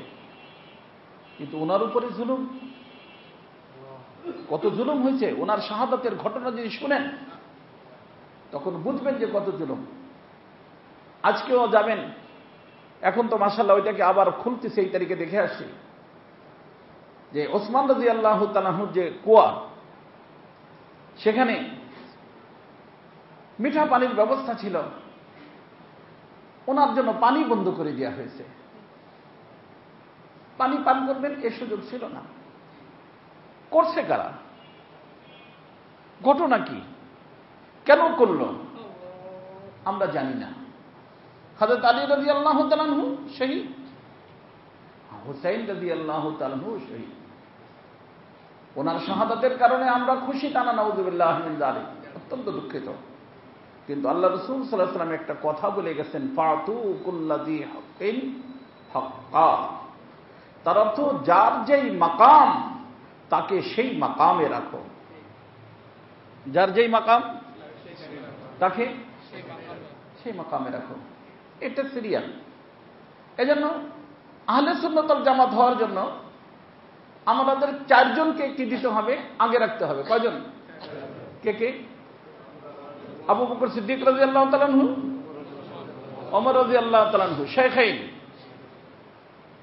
কিন্তু ওনার উপরে জুলুম, কত জুলুম হয়েছে। ওনার শাহাদাতের ঘটনা যদি শুনেন তখন বুঝবেন যে কত জুলুম। আজকেও যাবেন, এখন তো মাশাআল্লাহ ওইটাকে আবার খুলতেছে, এই তারিখে দেখে আসছি যে ওসমান রাদিয়াল্লাহু তাআলার যে কুয়া, সেখানে মিঠা পানির ব্যবস্থা ছিল, ওনার জন্য পানি বন্ধ করে দেওয়া হয়েছে। পানি পান করবেন এর সুযোগ ছিল না। করছে কারা? ঘটনা কি? কেন করলো আমরা জানি না। হযরত আলী রাদিয়াল্লাহু তাআলা শহীদ, হুসাইন রাদিয়াল্লাহু তাআলা শহীদ। ওনার শাহাদাতের কারণে আমরা খুশি, টানা নাউযুবিল্লাহ মিন যালিক, অত্যন্ত দুঃখিত। কিন্তু আল্লাহ রাসূল সাল্লাল্লাহু আলাইহি ওয়াসাল্লাম একটা কথা বলে গেছেন, ফাতু কুল্লাযী হাক্কিন হাক্কা। তার অর্থ যার যেই মাকাম তাকে সেই মাকামে রাখো। যার যেই মাকাম তাকে সেই মাকামে রাখো, এটা সিরিয়াল। এজন্য আহলে সুন্নাত ওয়াল জামাত হওয়ার জন্য আমাদের চারজনকে কি দিতে হবে, আগে রাখতে হবে। কয়জন? কে কে? আবু বকর সিদ্দিক রাদিয়াল্লাহু তাআলা আনহু, ওমর রাদিয়াল্লাহু তাআলা আনহু শাইখাইন,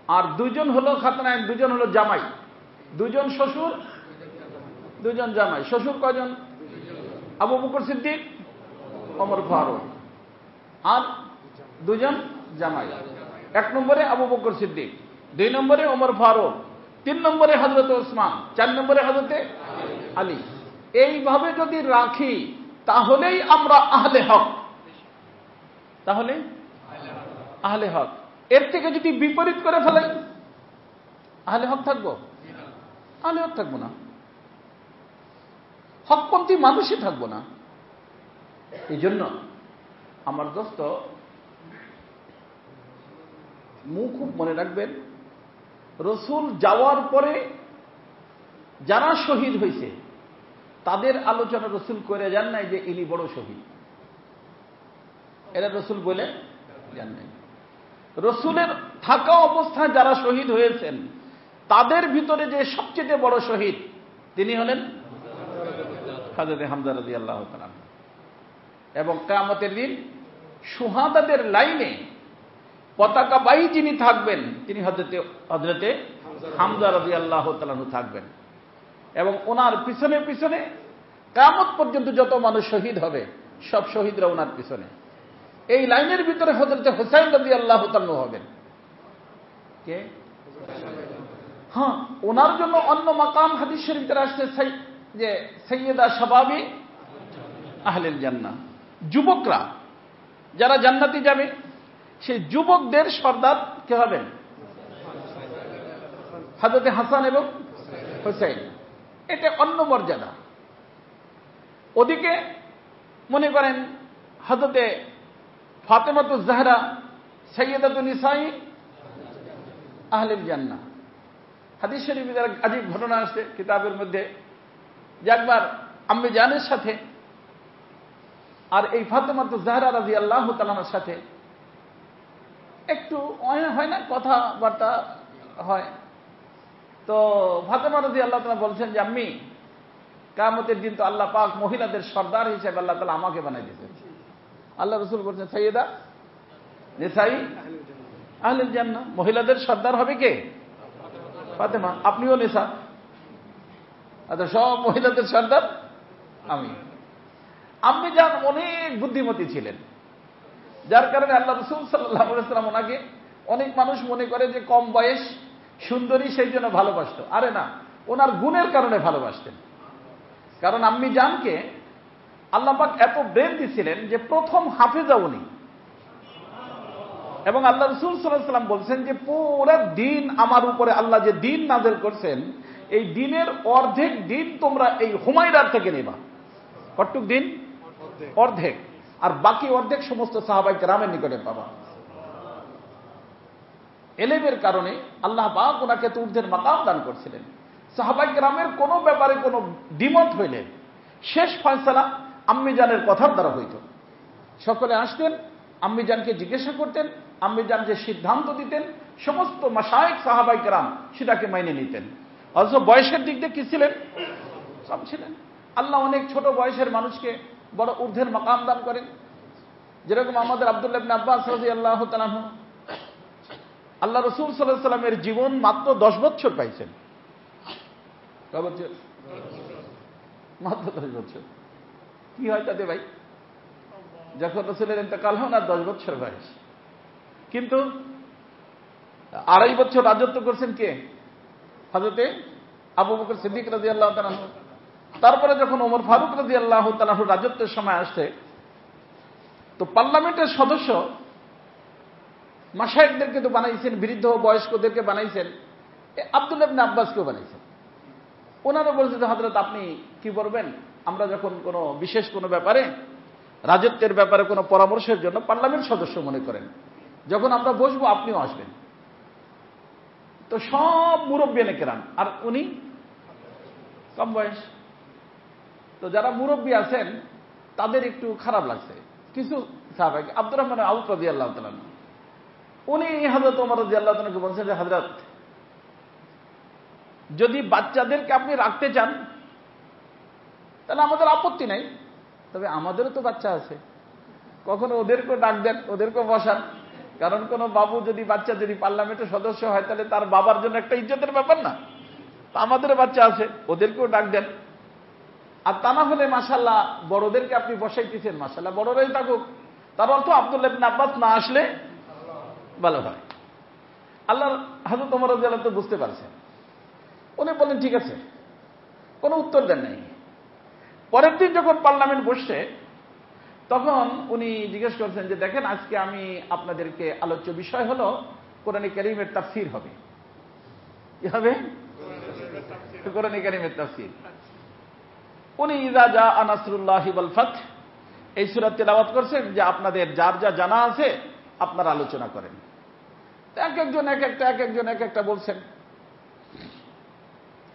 আর দুইজন হলো খাতনাইন, দুইজন হলো জামাই, দুইজন শ্বশুর, দুইজন জামাই। শ্বশুর কয়জন? আবু বকর সিদ্দিক, ওমর ফারুক, আর দুজন জামাই। এক নম্বরে আবু বকর সিদ্দিক, দুই নম্বরে ওমর ফারুক, তিন নম্বরে হযরত ওসমান, চার নম্বরে হযরতে আলী। এইভাবে যদি রাখি তাহলেই আমরা আহলে হক, তাহলে আহলে হক। এর থেকে যদি বিপরীত করে ফেলাই আহলে হক থাকবো? আহলে হক থাকবো না, হকপন্থী মানুষই থাকবো না। এই জন্য আমার দোস্ত খুব মনে রাখবেন, রসুল যাওয়ার পরে যারা শহীদ হয়েছে তাদের আলোচনা রসুল করে যান নাই যে ইনি বড় শহীদ, এরা রসুল বলে যান নাই। রসুলের থাকা অবস্থায় যারা শহীদ হয়েছেন তাদের ভিতরে যে সবচেয়ে বড় শহীদ তিনি হলেন হযরত হামজা রাদিয়াল্লাহু তাআলা। এবং কিয়ামতের দিন শুহাদাদের লাইনে পতাকাবাহী যিনি থাকবেন তিনি হযরতে হামজা রাদিয়াল্লাহু তাআলা থাকবেন। এবং ওনার পিছনে পিছনে কিয়ামত পর্যন্ত যত মানুষ শহীদ হবে সব শহীদরা ওনার পিছনে। এই লাইনের ভিতরে হযরত হুসাইন রাদিয়াল্লাহু তাআলা হবেন। কে? হ্যাঁ, ওনার জন্য অন্য মাকাম হাদিস শরীফে আসছে যে সাইয়্যিদা শাবাবি আহলিল জান্নাহ, যুবকরা যারা জান্নাতে যাবে সেই যুবকদের সর্দার কে হবেন? হযরত হাসান এবং হুসাইন। এটা অন্য মর্যাদা। ওদিকে মনে করেন হযরত ফাতেমাতুজ জাহরা সাইয়্যিদাতুন নিসাই আহলিল জান্নাহ। হাদিস শরীফে আজীব ঘটনা আসছে কিতাবের মধ্যে যে একবার আম্মি জানের সাথে আর এই ফাতেমাতুজ জাহরা রাদিয়াল্লাহু তাআলার সাথে একটু হয় না, কথাবার্তা হয়। তো ফাতেমা রাদিয়াল্লাহু তাআলা বলছেন যে আম্মি, কিয়ামতের দিন তো আল্লাহ পাক মহিলাদের সর্দার হিসেবে আল্লাহ তাআলা আমাকে বানাই দিয়েছেন। আল্লাহ রাসূল বলছেন সাইয়্যিদা নিসাই আহলিল জান্নাহ, মহিলাদের সর্দার হবে কে? ফাতেমা। আপনিও নিসা, আচ্ছা সব মহিলাদের সর্দার আমি। আম্মি জান অনেক বুদ্ধিমতী ছিলেন, যার কারণে আল্লাহ রাসূল সাল্লাল্লাহু আলাইহি ওয়াসাল্লাম ওনাকে অনেক মানুষ মনে করে যে কম বয়স সুন্দরী সেই জন্য ভালোবাসত। আরে না, ওনার গুণের কারণে ভালোবাসতেন। কারণ আম্মি জানকে আল্লাহ পাক এত ব্রেন দিছিলেন যে প্রথম হাফেজা উনি। এবং আল্লাহ রাসূল সাল্লাল্লাহু আলাইহি ওয়াসাল্লাম বলছেন যে পুরো দিন আমার উপরে আল্লাহ যে দিন নাযিল করছেন এই দিনের অর্ধেক দিন তোমরা এই হুমায়রার থেকে নেবা। কতটুক দিন? অর্ধেক। আর বাকি অর্ধেক সমস্ত সাহাবায়ে কেরামের নিকটে পাবা। এলেমের কারণে আল্লাহ পাক ওনাকে তো ঊর্ধ্বের মাকাম দান করছিলেন। সাহাবায়ে কেরামের কোনো ব্যাপারে কোনো দ্বিমত হইলে শেষ ফয়সালা আম্মি জানের কথার দ্বারা হইত। সকলে আসতেন, আম্মি জানকে জিজ্ঞাসা করতেন, আম্মি জান যে সিদ্ধান্ত দিতেন সমস্ত মাশায়েখ সাহাবায়ে কেরাম সেটাকে মেনে নিতেন। অথচ বয়সের দিক দিয়ে কি ছিলেন? কম ছিলেন। আল্লাহ অনেক ছোট বয়সের মানুষকে বড় ঊর্ধ্বের মাকাম দান করেন। যেরকম আমাদের আব্দুল্লাহ ইবনে আব্বাস রাদিয়াল্লাহু তাআলা আনহু আল্লাহ রাসূল সাল্লাল্লাহু আলাইহি ওয়াসাল্লামের জীবন মাত্র 10 বছর পাইছেন। কত বছর? মাত্র 10 বছর। কি হয় তাতে ভাই? যখন রাসূলের ইন্তেকাল হয় না 10 বছর বয়স, কিন্তু 2.5 বছর রাজত্ব করছেন কে? হযরতে আবু বকর সিদ্দিক রাদিয়াল্লাহু তাআলা আনহু। তারপরে যখন ওমর ফারুক রাদিয়াল্লাহু তাআলা আনহু রাজত্বের সময় আসছে তো পার্লামেন্টের সদস্য মাশায়েখদেরকে তো বানাইছেন, বৃদ্ধ বয়স্কদেরকে বানাইছেন, আব্দুল্লাহ ইবনে আব্বাসকেও বানাইছেন। ওনারা বলছেন যে হযরত আপনি কি বলবেন, আমরা যখন কোনো বিশেষ কোনো ব্যাপারে রাজত্বের ব্যাপারে কোনো পরামর্শের জন্য পার্লামেন্ট সদস্য মনে করেন, যখন আমরা বসবো আপনিও আসবেন। তো সব মুরব্বিয়ানে কেরাম, আর উনি কম বয়স। তো যারা মুরব্বী আছেন তাদের একটু খারাপ লাগছে। কিছু সাহাবায়ে আব্দুর রহমান আউফ রাদিয়াল্লাহু তাআলা উনি হযরত ওমর রাদিয়াল্লাহু তাআলাকে বলছেন যে হযরত যদি বাচ্চাদেরকে আপনি রাখতে চান তাহলে আমাদের আপত্তি নাই, তবে আমাদেরও তো বাচ্চা আছে, কখনো ওদেরকেও ডাক দেন, ওদেরকেও বসান। কারণ কোনো বাবু যদি বাচ্চা যদি পার্লামেন্টের সদস্য হয় তাহলে তার বাবার জন্য একটা ইজ্জতের ব্যাপার না? আমাদেরও বাচ্চা আছে, ওদেরকেও ডাক দেন। আর তা না হলে মাশাআল্লাহ বড়দেরকে আপনি বসাইতেছেন, মাশাআল্লাহ বড়রাই থাকুক। তার অর্থ আব্দুল্লাহ ইবনে আব্বাস না আসলে ভালো হয়। আল্লাহ হযরত ওমর রাদিয়াল্লাহু তাআলা বুঝতে পারছেন। উনি বলেন ঠিক আছে, কোনো উত্তর দেন নাই। পরের দিন যখন পার্লামেন্ট বসছে তখন উনি জিজ্ঞেস করছেন যে দেখেন আজকে আমি আপনাদেরকে আলোচ্য বিষয় হলো কোরআন কারীমের তাফসীর হবে। কি হবে? কোরআন কারীমের তাফসীর। উনি ইযা জাআ নাসরুল্লাহি ওয়াল ফাতহ এই সূরা তেলাওয়াত করছেন যে আপনাদের যার যা জানা আছে আপনারা আলোচনা করেন। এক একজন এক একটা বলছেন,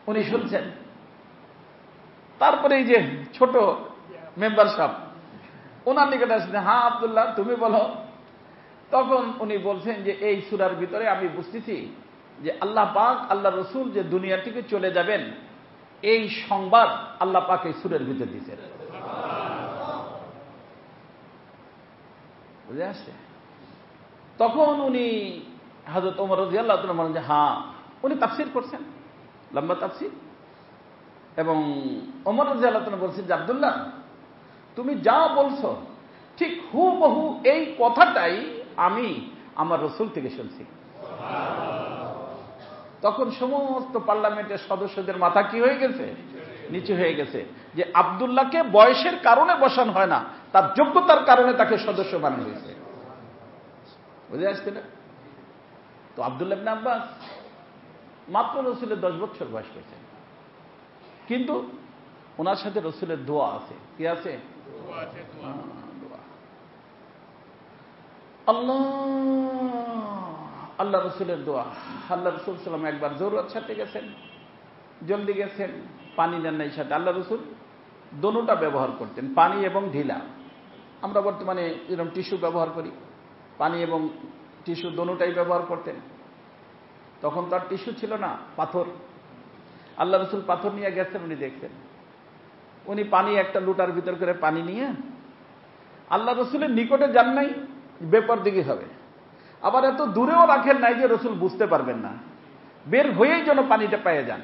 উনি শুনছেন। তারপরে এই যে ছোট মেম্বার সাহেব ওনার নিকটে আসছেন, হ্যাঁ আব্দুল্লাহ তুমি বলো, তখন উনি বলছেন যে এই সূরার ভিতরে আমি বুঝতেছি যে আল্লাহ পাক আল্লাহ রসুল যে দুনিয়া থেকে চলে যাবেন এই সংবাদ আল্লাহ পাক এই সূরার ভিতরে দিয়েছেন। বুঝে আসছে? তখন উনি হযরত ওমর রাদিয়াল্লাহু তাআলা বলেন যে হ্যাঁ, উনি তাফসীর করছেন, লম্বা তাফসীর। এবং ওমর রাদিয়াল্লাহু তাআলা বলছেন যে আব্দুল্লাহ, তুমি যা বলছো ঠিক হুবহু এই কথাটাই আমি আমার রসুল থেকে শুনছি। তখন সমস্ত পার্লামেন্টের সদস্যদের মাথা কি হয়ে গেছে? নিচু হয়ে গেছে যে আব্দুল্লাহকে বয়সের কারণে বসানো হয় না, তার যোগ্যতার কারণে তাকে সদস্য বানানো হয়েছে। বুঝে আসছে না? তো আব্দুল্লাহ ইবনে আব্বাস মাত্র রসুলের 10 বছর বয়স পেয়েছেন, কিন্তু ওনার সাথে রসুলের দোয়া আছে। কি আছে? আল্লাহ আল্লাহ রসুলের দোয়া। আল্লাহ রসুল সাল্লাম একবার জরুরত সাথে গেছেন, জলদি গেছেন, পানি নেন নাই সাথে। আল্লাহ রসুল দোনোটা ব্যবহার করতেন, পানি এবং ঢিলা। আমরা বর্তমানে এরকম টিস্যু ব্যবহার করি, পানি এবং টিস্যু দোনোটাই ব্যবহার করতেন। তখন তার টিস্যু ছিল না, পাথর। আল্লাহ রসুল পাথর নিয়ে গেছেন, উনি দেখছেন। উনি পানি একটা লুটার ভিতর করে পানি নিয়ে আল্লাহ রসুলের নিকটে যান নাই, বেপরদিগি হবে। আবার এত দূরেও রাখেন নাই যে রসুল বুঝতে পারবেন না, বের হয়েই যেন পানিটা পেয়ে যান।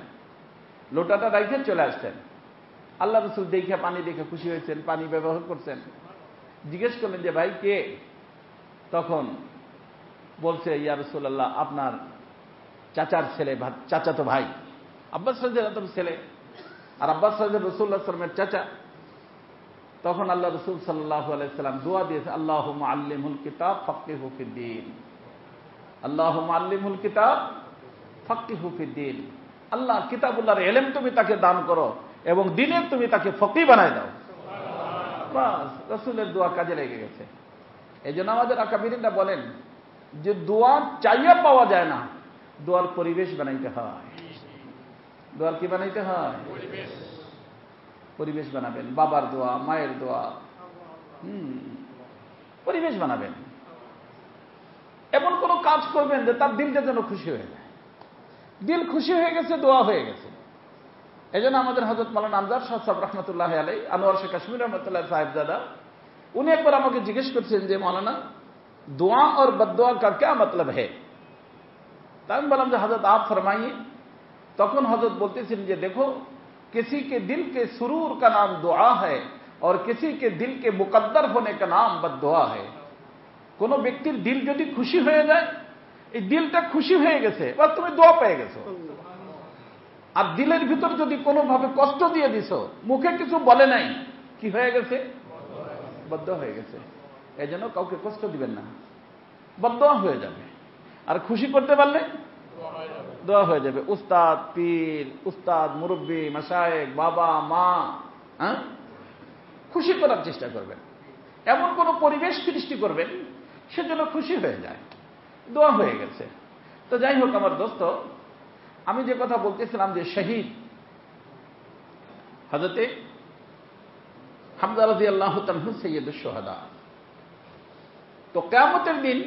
লোটাটা রাখে চলে আসতেন। আল্লাহ রসুল দেখে পানি দেখে খুশি হয়েছেন, পানি ব্যবহার করছেন। জিজ্ঞেস করলেন যে ভাই কে? তখন বলছে ইয়া রাসূলুল্লাহ, আপনার চাচার ছেলে, চাচাতো ভাই আব্বাস রাদিয়াল্লাহু ছেলে, আর আব্বাস রাদিয়াল্লাহু রাসূলুল্লাহ সাল্লাল্লাহু আলাইহি ওয়াসাল্লামের চাচা। তখন আল্লাহ রসুল সাল্লাল্লাহু আলাইহি ওয়াসাল্লাম দোয়া দিয়েছে, আল্লাহুম্মা আল্লিমহুল কিতাব ফাক্কিহু ফিদ্দীন, আল্লাহুম্মা আল্লিমহুল কিতাব ফাক্কিহু ফিদ্দীন। আল্লাহ কিতাবুল্লাহর ইলম তুমি তাকে দান করো এবং দ্বীনের তুমি তাকে ফকিহ বানায় দাও। বাস, রাসূলের দোয়া কাজে লেগে গেছে। এই জন্য আমাদের আকাবিরিনরা বলেন যে দোয়া চাইয়া পাওয়া যায় না, দোয়ার পরিবেশ বানাইতে হয়। দোয়ার কি বানাইতে হয়? পরিবেশ বানাবেন। বাবার দোয়া, মায়ের দোয়া, পরিবেশ বানাবেন। এমন কোন কাজ করবেন যে তার দিলটা যেন খুশি হয়ে যায়। দিল খুশি হয়ে গেছে, দোয়া হয়ে গেছে। এই জন্য আমাদের হযরত মাওলানা আমজাদ শাহ সাহেব রহমতুল্লাহি আলাইহি, আনোয়ার শেখ কাশ্মীর রহমতুল্লাহ সাহেবজাদা, উনি একবার আমাকে জিজ্ঞেস করছেন যে মাওলানা, दुआ और बद्दुआ का क्या मतलब है? তাই আমি বললাম যে হযরত आप फरमाइए। তখন হযরত বলতেছেন যে দেখো, किसी के दिल के सुरूर का नाम दुआ है और किसी के दिल के मुकद्दर होने का नाम बद्दुआ है। কোন ব্যক্তির দিল যদি খুশি হয়ে যায়, এই দিলটা খুশি হয়ে গেছে বা তুমি দোয়া পেয়ে গেছো। আর দিলের ভিতর যদি কোনোভাবে কষ্ট দিয়ে দিছো, মুখে কিছু বলে নাই, কি হয়ে গেছে? বদ্দুয়া হয়ে গেছে। এই জন্য কাউকে কষ্ট দিবেন না, বদ্দুয়া হয়ে যাবে। আর খুশি করতে পারলে দোয়া হয়ে যাবে। উস্তাদ, পীর, উস্তাদ, মুরব্বী, মাশায়েখ, বাবা, মা, খুশি করার চেষ্টা করবেন। এমন কোন পরিবেশ সৃষ্টি করবেন সেজন্য খুশি হয়ে যায়, দোয়া হয়ে গেছে। তো যাই হোক আমার দোস্ত, আমি যে কথা বলতেছিলাম যে শহীদ হযরতে হামজা রাদিয়াল্লাহু তাআলা সাইয়্যিদুশ শুহাদা। তো কিয়ামতের দিন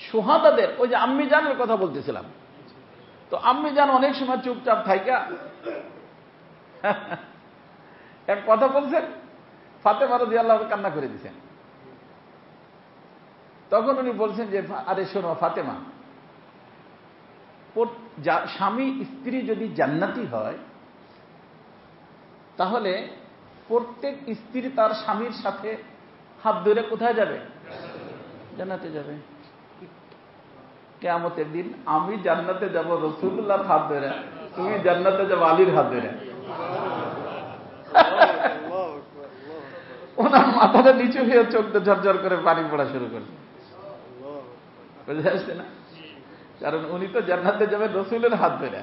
শুহাদাদের, ওই যে আম্মি জানের কথা বলতেছিলাম, তো আম্মি জান অনেক সময় চুপচাপ থাইকা এক কথা বলছেন, ফাতেমা রাদিয়াল্লাহু কান্না করে দিয়েছেন। তখন উনি বলছেন যে আরে শোনো ফাতেমা, স্বামী স্ত্রী যদি জান্নাতি হয় তাহলে প্রত্যেক স্ত্রী তার স্বামীর সাথে হাত ধরে কোথায় যাবে? জান্নাতে যাবে। কিয়ামতের দিন আমি জান্নাতে যাব রাসূলুল্লাহর হাত ধরে, তুমি জান্নাতে যাবে আলীর হাত ধরে। ওনার মাথাটা নিচু হয়ে চোখ ঝরঝর করে পানি পড়া শুরু করছে। বুঝে আসছে না? কারণ উনি তো জান্নাতে যাবেন রাসূলের হাত ধরে,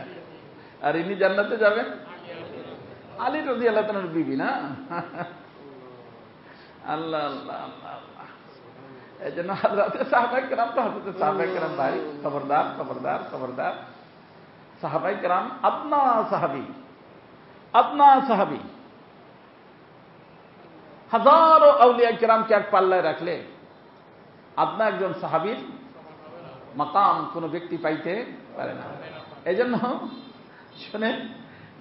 আর ইনি জান্নাতে যাবেন আলী রাদিয়াল্লাহু তাআলার বিবি না। আল্লাহ আল্লাহ আল্লাহ। এই জন্য হযরতে সাহাবায়ে কেরাম, তো হযরতে সাহাবায়ে কেরাম ভাই খবরদার খবরদার খবরদার। সাহাবায়ে কেরাম আপনা সাহাবী হাজারো আউলিয়া কেরামকে এক পাল্লায় রাখলে আদনা একজন সাহাবীর মাকাম কোন ব্যক্তি পাইতে পারে না। এই জন্য শুনে,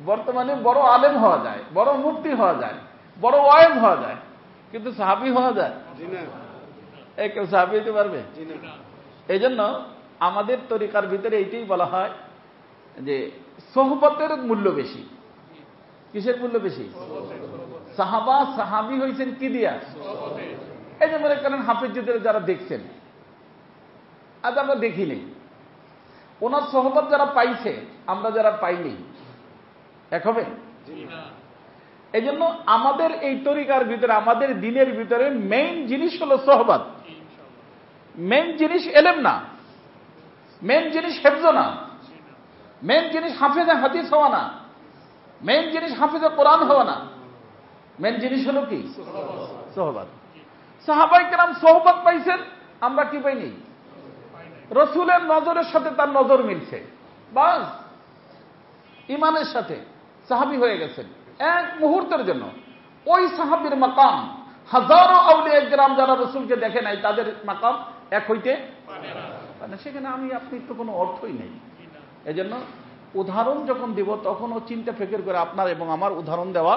বর্তমানে বড় আলেম হওয়া যায়, বড় মুফতি হওয়া যায়, বড় ওয়াইজ হওয়া যায়, কিন্তু সাহাবী হওয়া যায়? কেউ সাহাবী হতে পারবে? এই জন্য আমাদের তরিকার ভিতরে এইটাই বলা হয় যে সোহবতের মূল্য বেশি। কিসের মূল্য বেশি? সাহাবা সাহাবী হয়েছেন কি দিয়া? এই যে মনে করেন হাফিজদের যারা দেখছেন, আজ আমরা দেখিনি, ওনার সোহবত যারা পাইছে আমরা যারা পাইনি, এক হবে? এই জন্য আমাদের এই তরিকার ভিতরে, আমাদের দিনের ভিতরে মেইন জিনিস হলো সোহবত। মেইন জিনিস এলেম না, মেইন জিনিস হেফজ না, মেইন জিনিস হাফেজে হাদিস হওয়া না, মেইন জিনিস হাফেজে কোরআন হওয়া না, মেইন জিনিস হলো কি? সোহবত। সাহাবায়ে কেরাম সোহবত পাইছেন, আমরা কি পাইনি? রসুলের নজরের সাথে তার নজর মিলছে, বাস ইমানের সাথে সাহাবী হয়ে গেছেন এক মুহূর্তের জন্য। ওই সাহাবীর মাকাম হাজারো আউলিয়া কেরাম যারা রসুলকে দেখে নাই তাদের মাকাম এক হইতে পারে না। সেখানে আমি আপনি তো কোনো অর্থই নেই। এজন্য উদাহরণ যখন দিব তখনও চিন্তা ফিকির করে আপনার এবং আমার উদাহরণ দেওয়া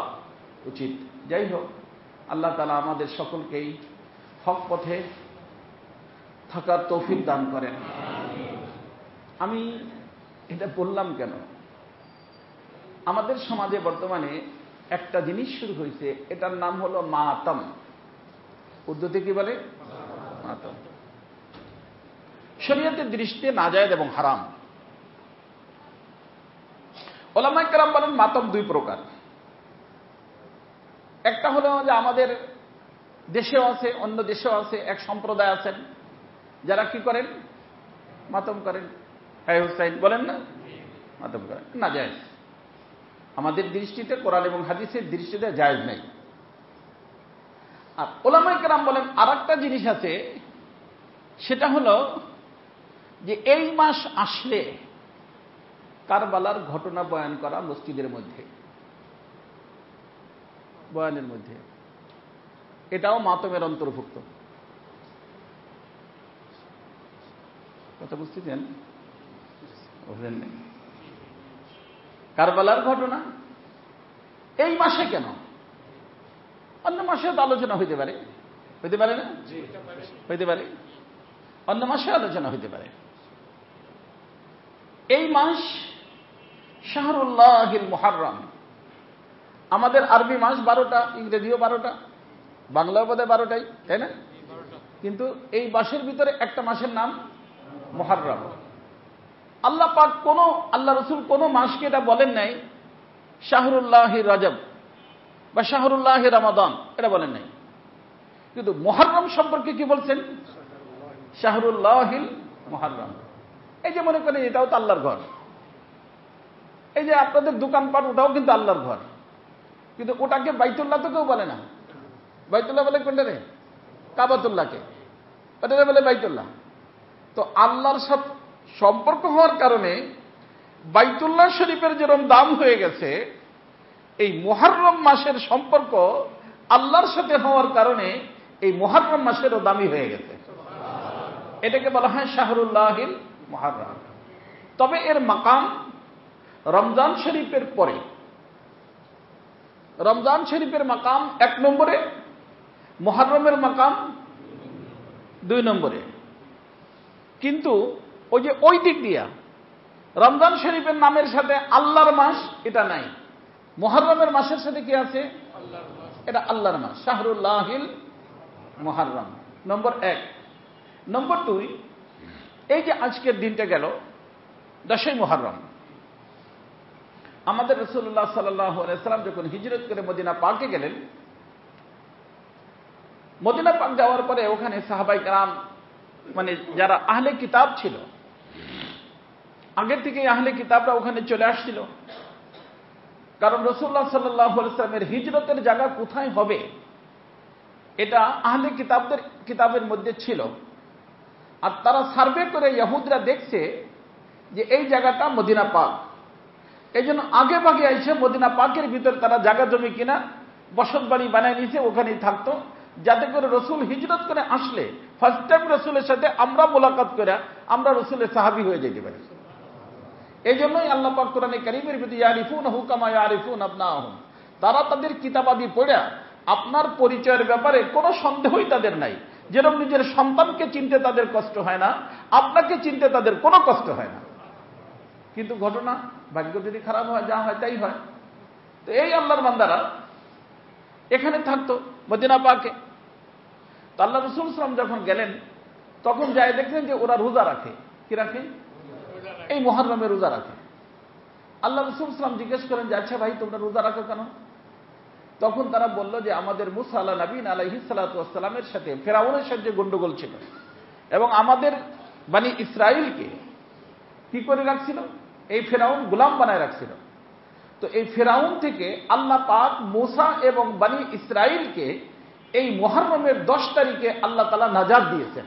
উচিত। যাই হোক, আল্লাহ তাআলা আমাদের সকলকেই হক পথে থাকার তৌফিক দান করেন। আমি এটা বললাম কেন? আমাদের সমাজে বর্তমানে একটা জিনিস শুরু হয়েছে, এটার নাম হলো মাতম। উর্দুতে কি বলে? মাতম। শরীয়তের দৃষ্টিতে নাজায়েজ এবং হারাম। উলামায়ে কেরাম বলেন মাতম দুই প্রকার। একটা হলো যে আমাদের দেশেও আছে, অন্য দেশেও আছে, এক সম্প্রদায় আছেন যারা কি করেন? মাতম করেন। হ্যাঁ হুসাইন বলেন না, মাতম করেন, না জায়েজ। আমাদের দৃষ্টিতে, কোরআন এবং হাদিসের দৃষ্টিতে জায়েজ নেই। আর উলামায়ে কেরাম বলেন আরেকটা জিনিস আছে, সেটা হলো যে এই মাস আসলে কারবালার ঘটনা বয়ান করা মসজিদের মধ্যে, বয়ানের মধ্যে, এটাও মাতমের অন্তর্ভুক্ত। কথা বুঝতেছেন? বুঝলেন না? কারবালার ঘটনা এই মাসে কেন? অন্য মাসে তো আলোচনা হইতে পারে, হইতে পারে না? হইতে পারে, অন্য মাসে আলোচনা হইতে পারে। এই মাস শাহরুল্লাহিল মুহাররম। আমাদের আরবি মাস 12টা, ইংরেজিও 12টা, বাংলাও বোধহয় 12টাই, তাই না? কিন্তু এই মাসের ভিতরে একটা মাসের নাম মুহাররম। আল্লাহ পাক আল্লাহ রসুল কোন মাসকে এটা বলেন নাই শাহরুল্লাহি রজব বা শাহরুল্লাহি রমাদান, এটা বলেন নাই। কিন্তু মুহাররম সম্পর্কে কি বলছেন? শাহরুল্লাহিল মুহাররম। এই যে মনে করেন এটাও তো আল্লাহর ঘর, এই যে আপনাদের দোকানপাট, ওটাও কিন্তু আল্লাহর ঘর, কিন্তু ওটাকে বাইতুল্লাহ তো কেউ বলে না। বাইতুল্লাহ বলে কোনটা রে? কাবাতুল্লাহকে, ওটা বলে বাইতুল্লাহ। তো আল্লাহর সাথে সম্পর্ক হওয়ার কারণে বাইতুল্লাহ শরীফের যেরকম দাম হয়ে গেছে, এই মুহাররম মাসের সম্পর্ক আল্লাহর সাথে হওয়ার কারণে এই মুহাররম মাসেরও দামি হয়ে গেছে। এটাকে বলা হয় শাহরুল্লাহিল মুহাররম। তবে এর মাকাম রমজান শরীফের পরে। রমজান শরীফের মাকাম 1 নম্বরে, মুহাররমের মাকাম 2 নম্বরে। কিন্তু ওই যে ওই দিক দিয়া রমজান শরীফের নামের সাথে আল্লাহর মাস এটা নাই, মুহাররমের মাসের সাথে কি আছে? এটা আল্লাহর মাস, শাহরুল্লাহিল মুহাররম, নম্বর 1। নম্বর 2, এই যে আজকের দিনটা গেল 10ই মুহাররম, আমাদের রাসূলুল্লাহ সাল্লাল্লাহু আলাইহি সাল্লাম যখন হিজরত করে মদিনা পাকে গেলেন, মদিনা পাক যাওয়ার পরে ওখানে সাহাবায়ে কেরাম, মানে যারা আহলে কিতাব ছিল, আগের থেকে আহলে কিতাবরা ওখানে চলে আসছিল। কারণ রাসূলুল্লাহ সাল্লাল্লাহু আলাইহি সাল্লামের হিজরতের জায়গা কোথায় হবে এটা আহলে কিতাবের মধ্যে ছিল। আর তারা সার্ভে করে ইহুদিরা দেখছে যে এই জায়গাটা মদিনা পাক, এই জন্য আগে ভাগে এসে মদিনা পাকের ভিতরে তারা জায়গা জমি কিনা বসত বাড়ি বানায় নিয়েছে, ওখানেই থাকতো। যাতে করে রসুল হিজরত করে আসলে ফার্স্ট টাইম রসুলের সাথে আমরা মোলাকাত করে আমরা রসুলের সাহাবী হয়ে যেতে পারি। এই জন্যই আল্লাহ পাক কোরআনে কারীমের ভিতরে ইয়ারিফুনহু কামা ইয়ারিফুন আবনাহুম, তারা তাদের কিতাবাদি পড়ে আপনার পরিচয়ের ব্যাপারে কোনো সন্দেহই তাদের নাই। যেরকম নিজের সন্তানকে চিনতে তাদের কষ্ট হয় না, আপনাকে চিনতে তাদের কোনো কষ্ট হয় না। কিন্তু ঘটনা ভাগ্য যদি খারাপ হয়, যা হয় তাই হয়। তো এই আল্লাহর বান্দারা এখানে থাকতো মদিনা পাকে। তো আল্লাহ রাসূল সাল্লাল্লাহু আলাইহি ওয়াসাল্লাম যখন গেলেন তখন যাই দেখলেন যে ওরা রোজা রাখে। কি রাখে? এই মুহররমে রোজা রাখে। আল্লাহ রাসূল সাল্লাল্লাহু আলাইহি ওয়াসাল্লাম জিজ্ঞেস করেন যে আচ্ছা ভাই তোমরা রোজা রাখো কেন? তখন তারা বলল যে আমাদের মুসা আলাইহিস সালাতু ওয়াস সালামের সাথে ফেরাউনের সাথে গন্ডগোল ছিল এবং আমাদের বনি ইসরাইলকে কি করে রাখছিল? এই ফেরাউন গোলাম বানায় রাখছিল। তো এই ফেরাউন থেকে আল্লাহ পাক মুসা এবং বনি ইসরাইলকে এই মুহররমের 10 তারিখে আল্লাহ তাআলা নাজাত দিয়েছেন,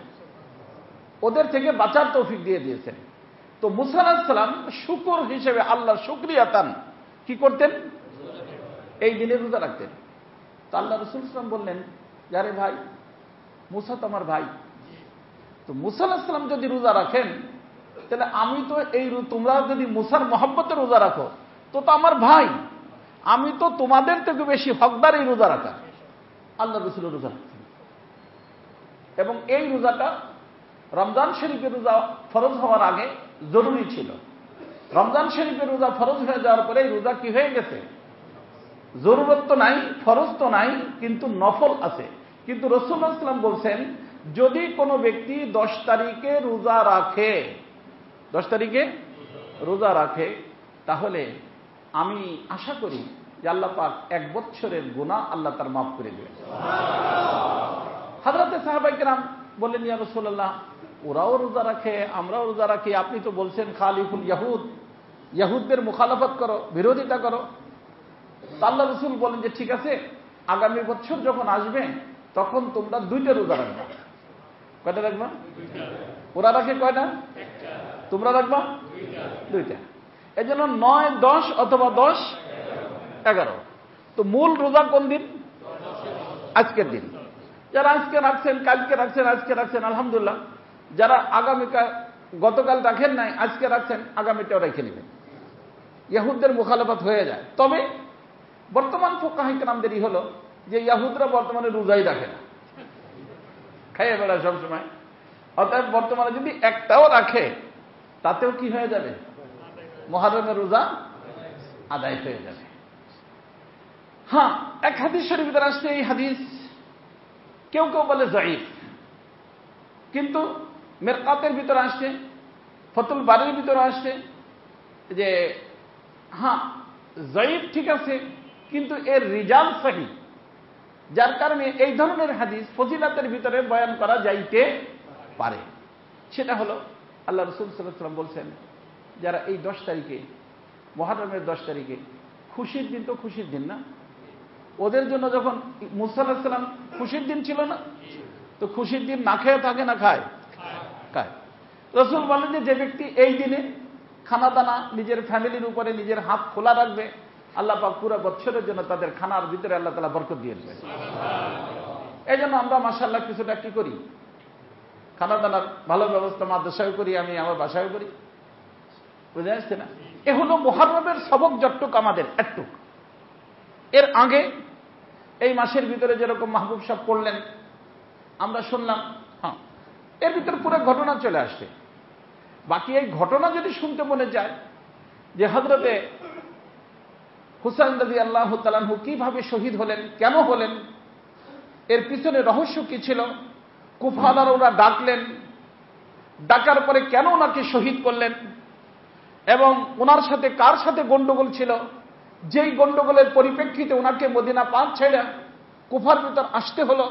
ওদের থেকে বাঁচার তৌফিক দিয়ে দিয়েছেন। তো মুসা আলাইহিস সালাম শুকর হিসেবে আল্লাহর শুকরিয়াতান কি করতেন? এই দিনে রোজা রাখতেন। তো আল্লাহ রাসূল সাল্লাল্লাহু আলাইহি ওয়াসাল্লাম বললেন, আরে ভাই মুসা তো আমার ভাই, তো মুসা আলাইহিস সালাম যদি রোজা রাখেন তাহলে আমি তো এই, তোমরা যদি মুসার মহব্বতে রোজা রাখো তো আমার ভাই, আমি তো তোমাদের থেকে বেশি হকদার এই রোজা রাখা। আল্লাহ রাসূল রোজা রাখতেন এবং এই রোজাটা রমজান শরীফের রোজা ফরজ হওয়ার আগে জরুরি ছিল। রমজান শরীফের রোজা ফরজ হয়ে যাওয়ার পরে এই রোজা কি হয়ে গেছে? জরুরত তো নাই, ফরজ তো নাই, কিন্তু নফল আছে। কিন্তু রাসূলুল্লাহ সাল্লাল্লাহু আলাইহি ওয়াসাল্লাম বলছেন যদি কোনো ব্যক্তি 10 তারিখে রোজা রাখে, 10 তারিখে রোজা রাখে, তাহলে আমি আশা করি যে আল্লাহ পাক 1 বছরের গুনাহ আল্লাহ তার মাফ করে দেবেন। হযরতে সাহাবায়ে কেরাম বললেন, ইয়া রাসূলুল্লাহ ওরাও রোজা রাখে আমরাও রোজা রাখি, আপনি তো বলছেন খালিফুল ইয়াহুদ, ইয়াহুদদের মুখালাফত করো, বিরোধিতা করো। আল্লাহ রাসূল বলেন যে ঠিক আছে, আগামী বছর যখন আসবে তখন তোমরা 2টা রোজা রাখবা। কয়টা রাখবা? ওরা রাখে কয়টা? তোমরা রাখবা 2টা। এই জন্য 9, 10 অথবা 10, 11। তো মূল রোজা কোন দিন? আজকের দিন। যারা আজকে রাখছেন, কালকে রাখছেন, আজকে রাখছেন আলহামদুলিল্লাহ। যারা আগামীকাল, গতকাল রাখেন নাই, আজকে রাখছেন, আগামীটাও রেখে নেবেন। ইহুদদের মুখালাফত হয়ে যায়। তবে বর্তমান ফুকাহায়ে কেরামদেরই হলো যে ইহুদরা বর্তমানে রোজাই রাখে না, খাইয়ে বেড়ায় সবসময়। অতএব বর্তমানে যদি একটাও রাখে তাতেও কি হয়ে যাবে? মুহররমের রোজা আদায় হয়ে যাবে। হ্যাঁ, এক হাদিস শরীফের ভিতরে আসছে, এই হাদিস কেউ কেউ বলে যায়ীফ, কিন্তু মিরকাতের ভিতরে আসছে, ফতুল বারির ভিতরে আসছে যে হ্যাঁ যায়ীফ ঠিক আছে, কিন্তু এর রিজাল সহিহ, যার কারণে এই ধরনের হাদিস ফজিলাতের ভিতরে বয়ান করা যাইতে পারে। সেটা হলো আল্লাহ রাসূল সাল্লাল্লাহু আলাইহি ওয়াসাল্লাম বলছেন যারা এই 10 তারিখে, মুহররমের 10 তারিখে, খুশির দিন, তো খুশির দিন না, ওদের জন্য যখন মুসা আলাইহিস সালাম খুশির দিন ছিল না, তো খুশির দিন না খেয়ে থাকে না খায়? খায়। রাসূল বলেন যে ব্যক্তি এই দিনে খানা দানা নিজের ফ্যামিলির উপরে নিজের হাত খোলা রাখবে, আল্লাহ পাক পুরো বছরের জন্য তাদের খানার ভিতরে আল্লাহ তাআলা বরকত দিয়ে দেবেন। এই জন্য আমরা মাশাআল্লাহ কিছুটা কি করি, খানা দানার ভালো ব্যবস্থা মাদ্রাসায় করি, আমি আমার বাসায় করি, বুঝে আসছে না? এ হলো মুহররমের সবক যতটুক আমাদের একটু। এর আগে এই মাসের ভিতরে যেরকম মাহবুব সাহেব পড়লেন আমরা শুনলাম, হ্যাঁ এর ভিতরে পুরো ঘটনা চলে আসছে। বাকি এই ঘটনা যদি শুনতে মনে যায় যে হযরতে হুসাইন রাদিয়াল্লাহু তাআলা আনহু কিভাবে শহীদ হলেন, কেন হলেন, এর পিছনে রহস্য কি ছিল, কুফার ওরা ডাকলেন, ডাকার পরে কেন ওনাকে শহীদ করলেন, এবং ওনার সাথে কার সাথে গন্ডগোল ছিল, যেই গন্ডগোলের পরিপ্রেক্ষিতে ওনাকে মদিনা পাক ছেড়ে কুফার ভিতর আসতে হলো,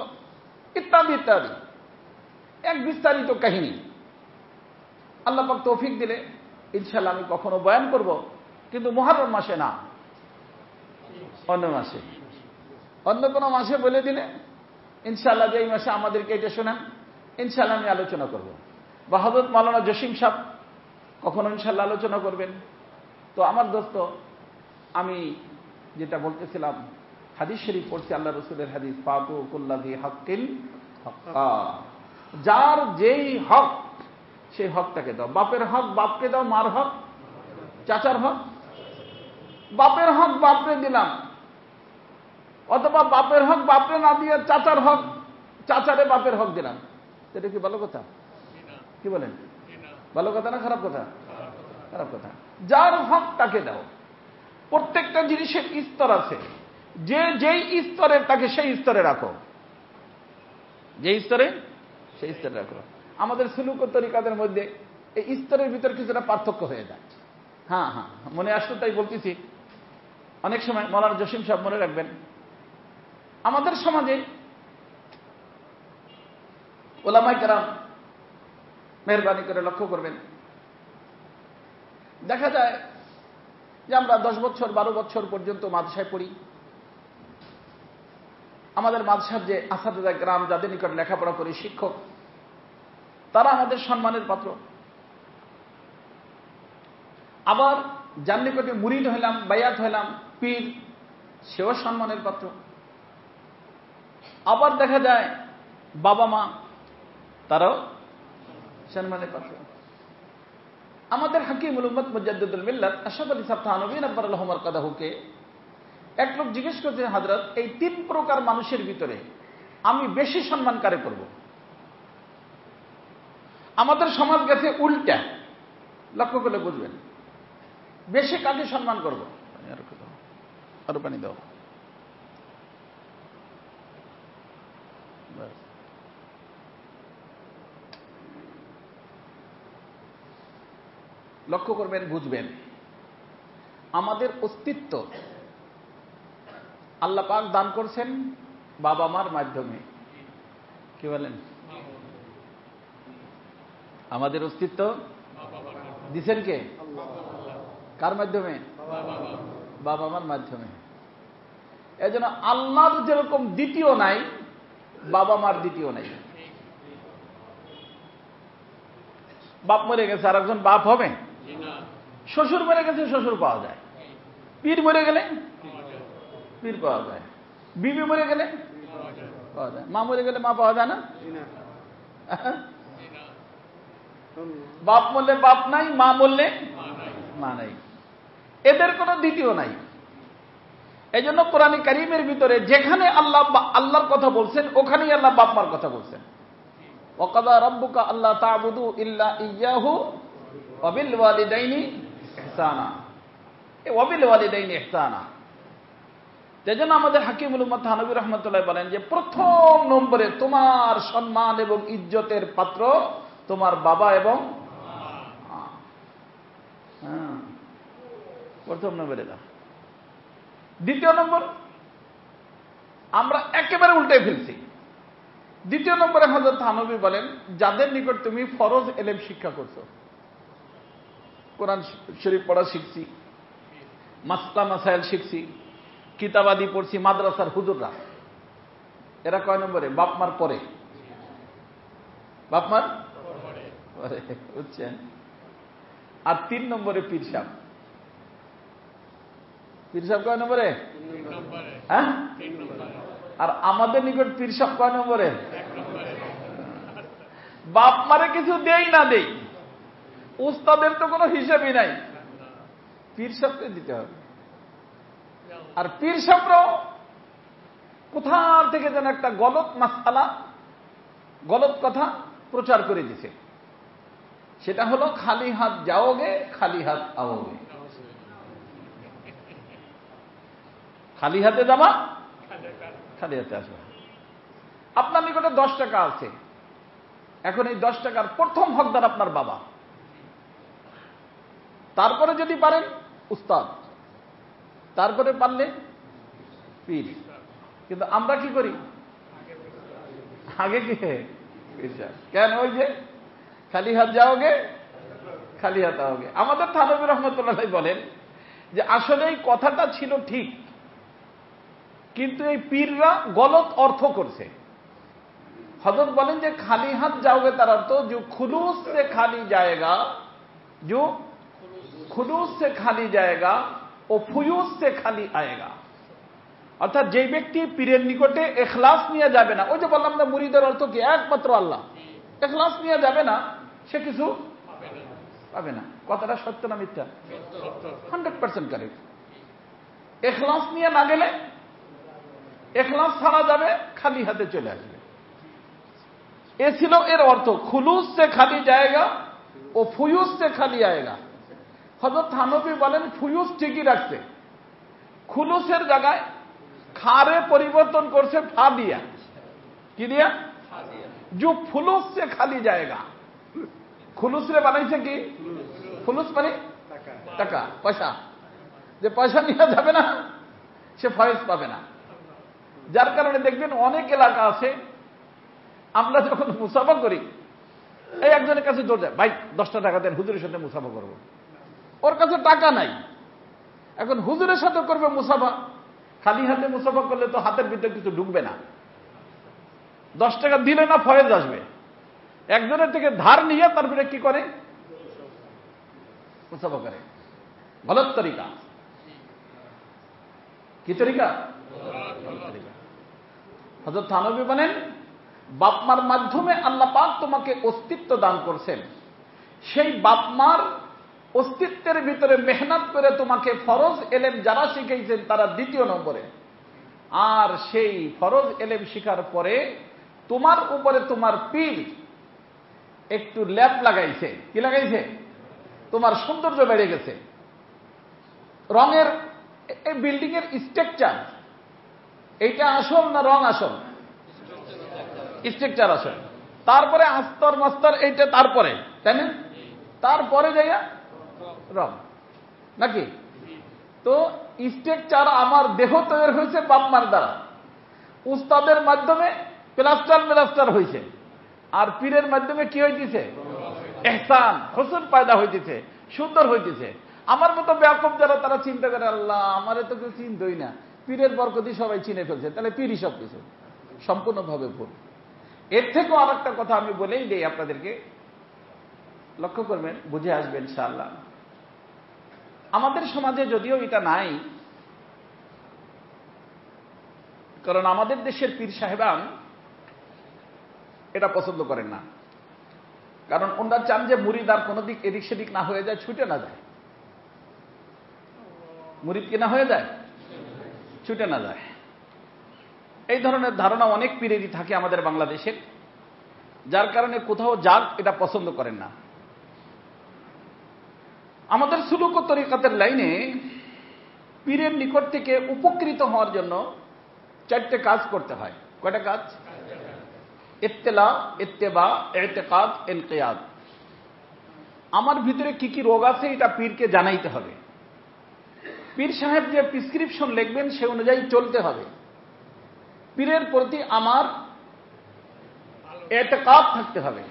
ইত্যাদি ইত্যাদি এক বিস্তারিত কাহিনী। আল্লাহ পাক তৌফিক দিলে ইনশাআল্লাহ আমি কখনো বয়ান করব, কিন্তু মুহররম মাসে না, অন্য মাসে, অন্য কোনো মাসে বলে দিলে ইনশাআল্লাহ যে এই মাসে আমাদেরকে এটা শোনান, ইনশাআল্লাহ আমি আলোচনা করব। বা হযরত মাওলানা জসিম সাহেব কখনো ইনশাআল্লাহ আলোচনা করবেন। তো আমার দোস্ত, আমি যেটা বলতেছিলাম হাদিস শরীফ পড়ছি, আল্লাহ রসুলের হাদিস, ফাতু কুল্লাযী হাক্কিন হাক্কা, যার যেই হক সেই হকটাকে দাও। বাপের হক বাপকে দাও, মার হক, চাচার হক বাপের হক বাপরে দিলাম, অথবা বাপের হক বাপরে না দিয়ে চাচার হক চাচারে বাপের হক দিলাম, এটা কি ভালো কথা? কি বলেন, ভালো কথা না খারাপ কথা? খারাপ কথা। যার হক তাকে দাও। প্রত্যেকটা জিনিসের স্তর আছে, যে যেই স্তরে তাকে সেই স্তরে রাখো, যে স্তরে সেই স্তরে রাখো। আমাদের সুলুক ও তরিকাদের মধ্যে এই স্তরের ভিতর কিছুটা পার্থক্য হয়ে যায়। হ্যাঁ হ্যাঁ, মনে আসতো তাই বলতেছি। অনেক সময় মৌলানা জসিম সাহেব মনে রাখবেন, আমাদের সমাজে ওলামায়ে কেরাম মেহরবানি করে লক্ষ্য করবেন, দেখা যায় যে আমরা 10 বছর 12 বছর পর্যন্ত মাদ্রাসায় পড়ি। আমাদের মাদ্রাসার যে আসাদুল্লাহ গ্রাম, যাদের নিকট লেখাপড়া করি, শিক্ষক, তারা আমাদের সম্মানের পাত্র। আবার যার নিকটে মুরিদ হইলাম, বায়াত হইলাম, পীর, সেও সম্মানের পাত্র। আবার দেখা যায় বাবা মা, তারাও সম্মানের পাত্র। আমাদের হাকিমুল উম্মত মুজাদ্দিদুল মিল্লাত আশরাফ আলী সাহেব থানভী নব্বরুল্লাহ মারকাদাহুকে এক লোক জিজ্ঞেস করছে, হযরত, এই 3 প্রকার মানুষের ভিতরে আমি বেশি সম্মান কারে করব? আমাদের সমাজ গেছে উল্টা, লক্ষ্য করলে বুঝবেন। বেশি কাকে সম্মান করব? আরো পানি দাও। লক্ষ্য করবেন, বুঝবেন, আমাদের অস্তিত্ব আল্লাহ পাক দান করছেন বাবা মার মাধ্যমে। কি বলেন? আমাদের অস্তিত্ব দিছেন কে? কার মাধ্যমে? বাবা মার মাধ্যমে। এজন্য আল্লাহর যেরকম দ্বিতীয় নাই, বাবা মার দ্বিতীয় নাই। বাপ মরে গেছে, আর একজন বাপ হবে? শ্বশুর মরে গেছে, শ্বশুর পাওয়া যায়। পীর মরে গেলে পীর পাওয়া যায়। বিবি মরে গেলে পাওয়া যায়। মা মরে গেলে মা পাওয়া যায় না? বাপ মরলে বাপ নাই, মা মরলে মা নাই, এদের কোনো দ্বিতীয় নাই। এই জন্য কোরআনে কারীমের ভিতরে যেখানে আল্লাহ আল্লাহর কথা বলছেন, ওখানেই আল্লাহ বাপ মার কথা বলছেন। ওয়াকাদা রাব্বুকা আল্লা তা'বুদু ইল্লা ইয়্যাহু ওয়া বিল ওয়ালিদাইনি ইহসানা। এই ওয়া বিল ওয়ালিদাইনি ইহসানা, যেজন্য আমাদের হাকিমুল উম্মত থানভী রাহমাতুল্লাহ বলেন যে প্রথম নম্বরে তোমার সম্মান এবং ইজ্জতের পাত্র তোমার বাবা এবং প্রথম নম্বরে দাও। দ্বিতীয় নম্বর আমরা একেবারে উল্টে ফেলছি। দ্বিতীয় নম্বরে হযরত থানভী বলেন, যাদের নিকট তুমি ফরজ এলেম শিক্ষা করছো, কোরআন শরীফ পড়া শিখছি, মাসলা মাসাইল শিখছি, কিতাবাদি পড়ছি, মাদ্রাসার হুজুররা, এরা কয় নম্বরে? বাপমার পরে। বাপমার পরে, বুঝছেন? আর 3 নম্বরে পীর সাহেব। পীর সাহেব কয় নম্বরে? হ্যাঁ, আর আমাদের নিকট পীর সাহেব কয় নম্বরে? বাপ মারে কিছু দেই না দেই, উস্তাদের তো কোনো হিসাবই নাই, পীর সাহেবকে দিতে হবে। আর পীর সাহেবরাও কোথা থেকে যেন একটা গলত মাসআলা, গলত কথা প্রচার করে দিছে। সেটা হলো খালি হাত যাওগে, খালি হাত आओगे। খালি হাতে যাবা, খালি হাতে আসবে। আপনার নিকটে 10 টাকা আছে, এখন এই 10 টাকার প্রথম হকদার আপনার বাবা, তারপরে যদি পারেন উস্তাদ, তারপরে পারলে পীর। কিন্তু আমরা কি করি? আগে কি পীর সাহেব। কেন? ওই যে খালি হাত যাওগে, খালি হাত आओगे। আমাদের থানভী রাহমাতুল্লাহ বলেন যে আসলে এই কথাটা ছিল ঠিক, কিন্তু এই পীররা গলত অর্থ করছে। হযরত বলেন যে খালি হাত যাওগে তার অর্থ जो खुलूस से खाली जाएगा, जो खुलूस से खाली जाएगा वो फुयूस से खाली आएगा। অর্থাৎ যেই ব্যক্তি পীরের নিকটে এখলাস নিয়ে যাবে না, ওই যে বললাম না মুরিদের অর্থ কি একমাত্র আল্লাহ, এখলাস নিয়ে যাবে না, সে কিছু পাবে না। কথাটা সত্য না মিথ্যা? 100% কারেক্ট। এখলাস নিয়ে না গেলে, এখলাস ছাড়া যাবে, খালি হাতে চলে আসবে। এ ছিল এর অর্থ, খুলুস সে খালি জায়গা ও ফুয়ুস সে খালি আয়েগা। হযরত থানভী বলেন ফুয়ুস ঠিকই রাখছে, খুলুসের জায়গায় খারে পরিবর্তন করছে ফা দিয়া। কি দিয়া? जो ফুলুস সে খালি জায়গা। খুলুস রে বানাইছে কি? ফুলুস মানে টাকা, পয়সা। যে পয়সা নিয়ে যাবে না, সে ফয়েজ পাবে না। যার কারণে দেখবেন অনেক এলাকা আছে, আমরা যখন মুসাফা করি, এই একজনের কাছে দৌড় যায়, ভাই 10টা টাকা দেন, হুজুরের সাথে মুসাফা করবো। ওর কাছে টাকা নাই, এখন হুজুরের সাথে করবে মুসাফা। খালি হাতে মুসাফা করলে তো হাতের ভিতরে কিছু ঢুকবে না, 10 টাকা দিলে না ফয়েজ আসবে। একজনের থেকে ধার নিয়ে তারপরে কি করে? মুসাফা করে। গলত তরিকা। কি তরিকা? হযরত থানভী বলেন বাপমার মাধ্যমে আল্লাহ পাক তোমাকে অস্তিত্ব দান করছেন, সেই বাপমার অস্তিত্বের ভিতরে মেহনত করে তোমাকে ফরজ এলেম যারা শিখেছেন তারা 2য় নম্বরে, আর সেই ফরজ এলেম শিখার পরে তোমার উপরে তোমার পীর একটু ল্যাপ লাগাইছে। কি লাগাইছে? তোমার সৌন্দর্য বেড়ে গেছে। রঙের এই বিল্ডিং এর স্ট্রাকচার, এইটা আসল না রং আসল? স্ট্রাকচার আসল। তারপরে আস্তর মাস্তর এইটা তারপরে, তাই না? তারপরে যাইয়া রং নাকি? তো স্ট্রাকচার আমার দেহ তৈরি হয়েছে বাপমার দ্বারা, উস্তাদের মাধ্যমে প্লাস্টার হয়েছে, আর পীরের মাধ্যমে কি হইতেছে? এহসান, হোসেন পয়দা হইতেছে, সুন্দর হইতেছে। আমার মতো ব্যাপক যারা, তারা চিন্তা করে আল্লাহ আমারে তো কেউ চিনতই না, পীরের বরকতি সবাই চিনে ফেলছে, তাহলে পীরই সব কিছু। সম্পূর্ণভাবে ভুল। এর থেকেও আর একটা কথা আমি বলেই দেই আপনাদেরকে, লক্ষ্য করবেন, বুঝে আসবেন ইনশাআল্লাহ। আমাদের সমাজে যদিও এটা নাই, কারণ আমাদের দেশের পীর সাহেবান এটা পছন্দ করেন না। কারণ ওনারা চান যে মুরিদ আর কোনো দিক এদিক সেদিক না হয়ে যায়, ছুটে না যায়। মুরিদ কি না হয়ে যায়? ছুটে না যায়। এই ধরনের ধারণা অনেক পীরেরই থাকে আমাদের বাংলাদেশের, যার কারণে কোথাও যাক এটা পছন্দ করেন না। আমাদের সুলুক ও তরিকাতের লাইনে পীরের নিকট থেকে উপকৃত হওয়ার জন্য 4টে কাজ করতে হয়। কয়টা কাজ? ইত্তেলা, ইত্তেবা, ইতিকাদ, ইনকিয়াদ। আমার ভিতরে কি কি রোগ আছে এটা পীরকে জানাইতে হবে। পীর সাহেব যে প্রেসক্রিপশন লিখবেন সে অনুযায়ী চলতে হবে। পীরের প্রতি আমার ইতিকাদ থাকতে হবে,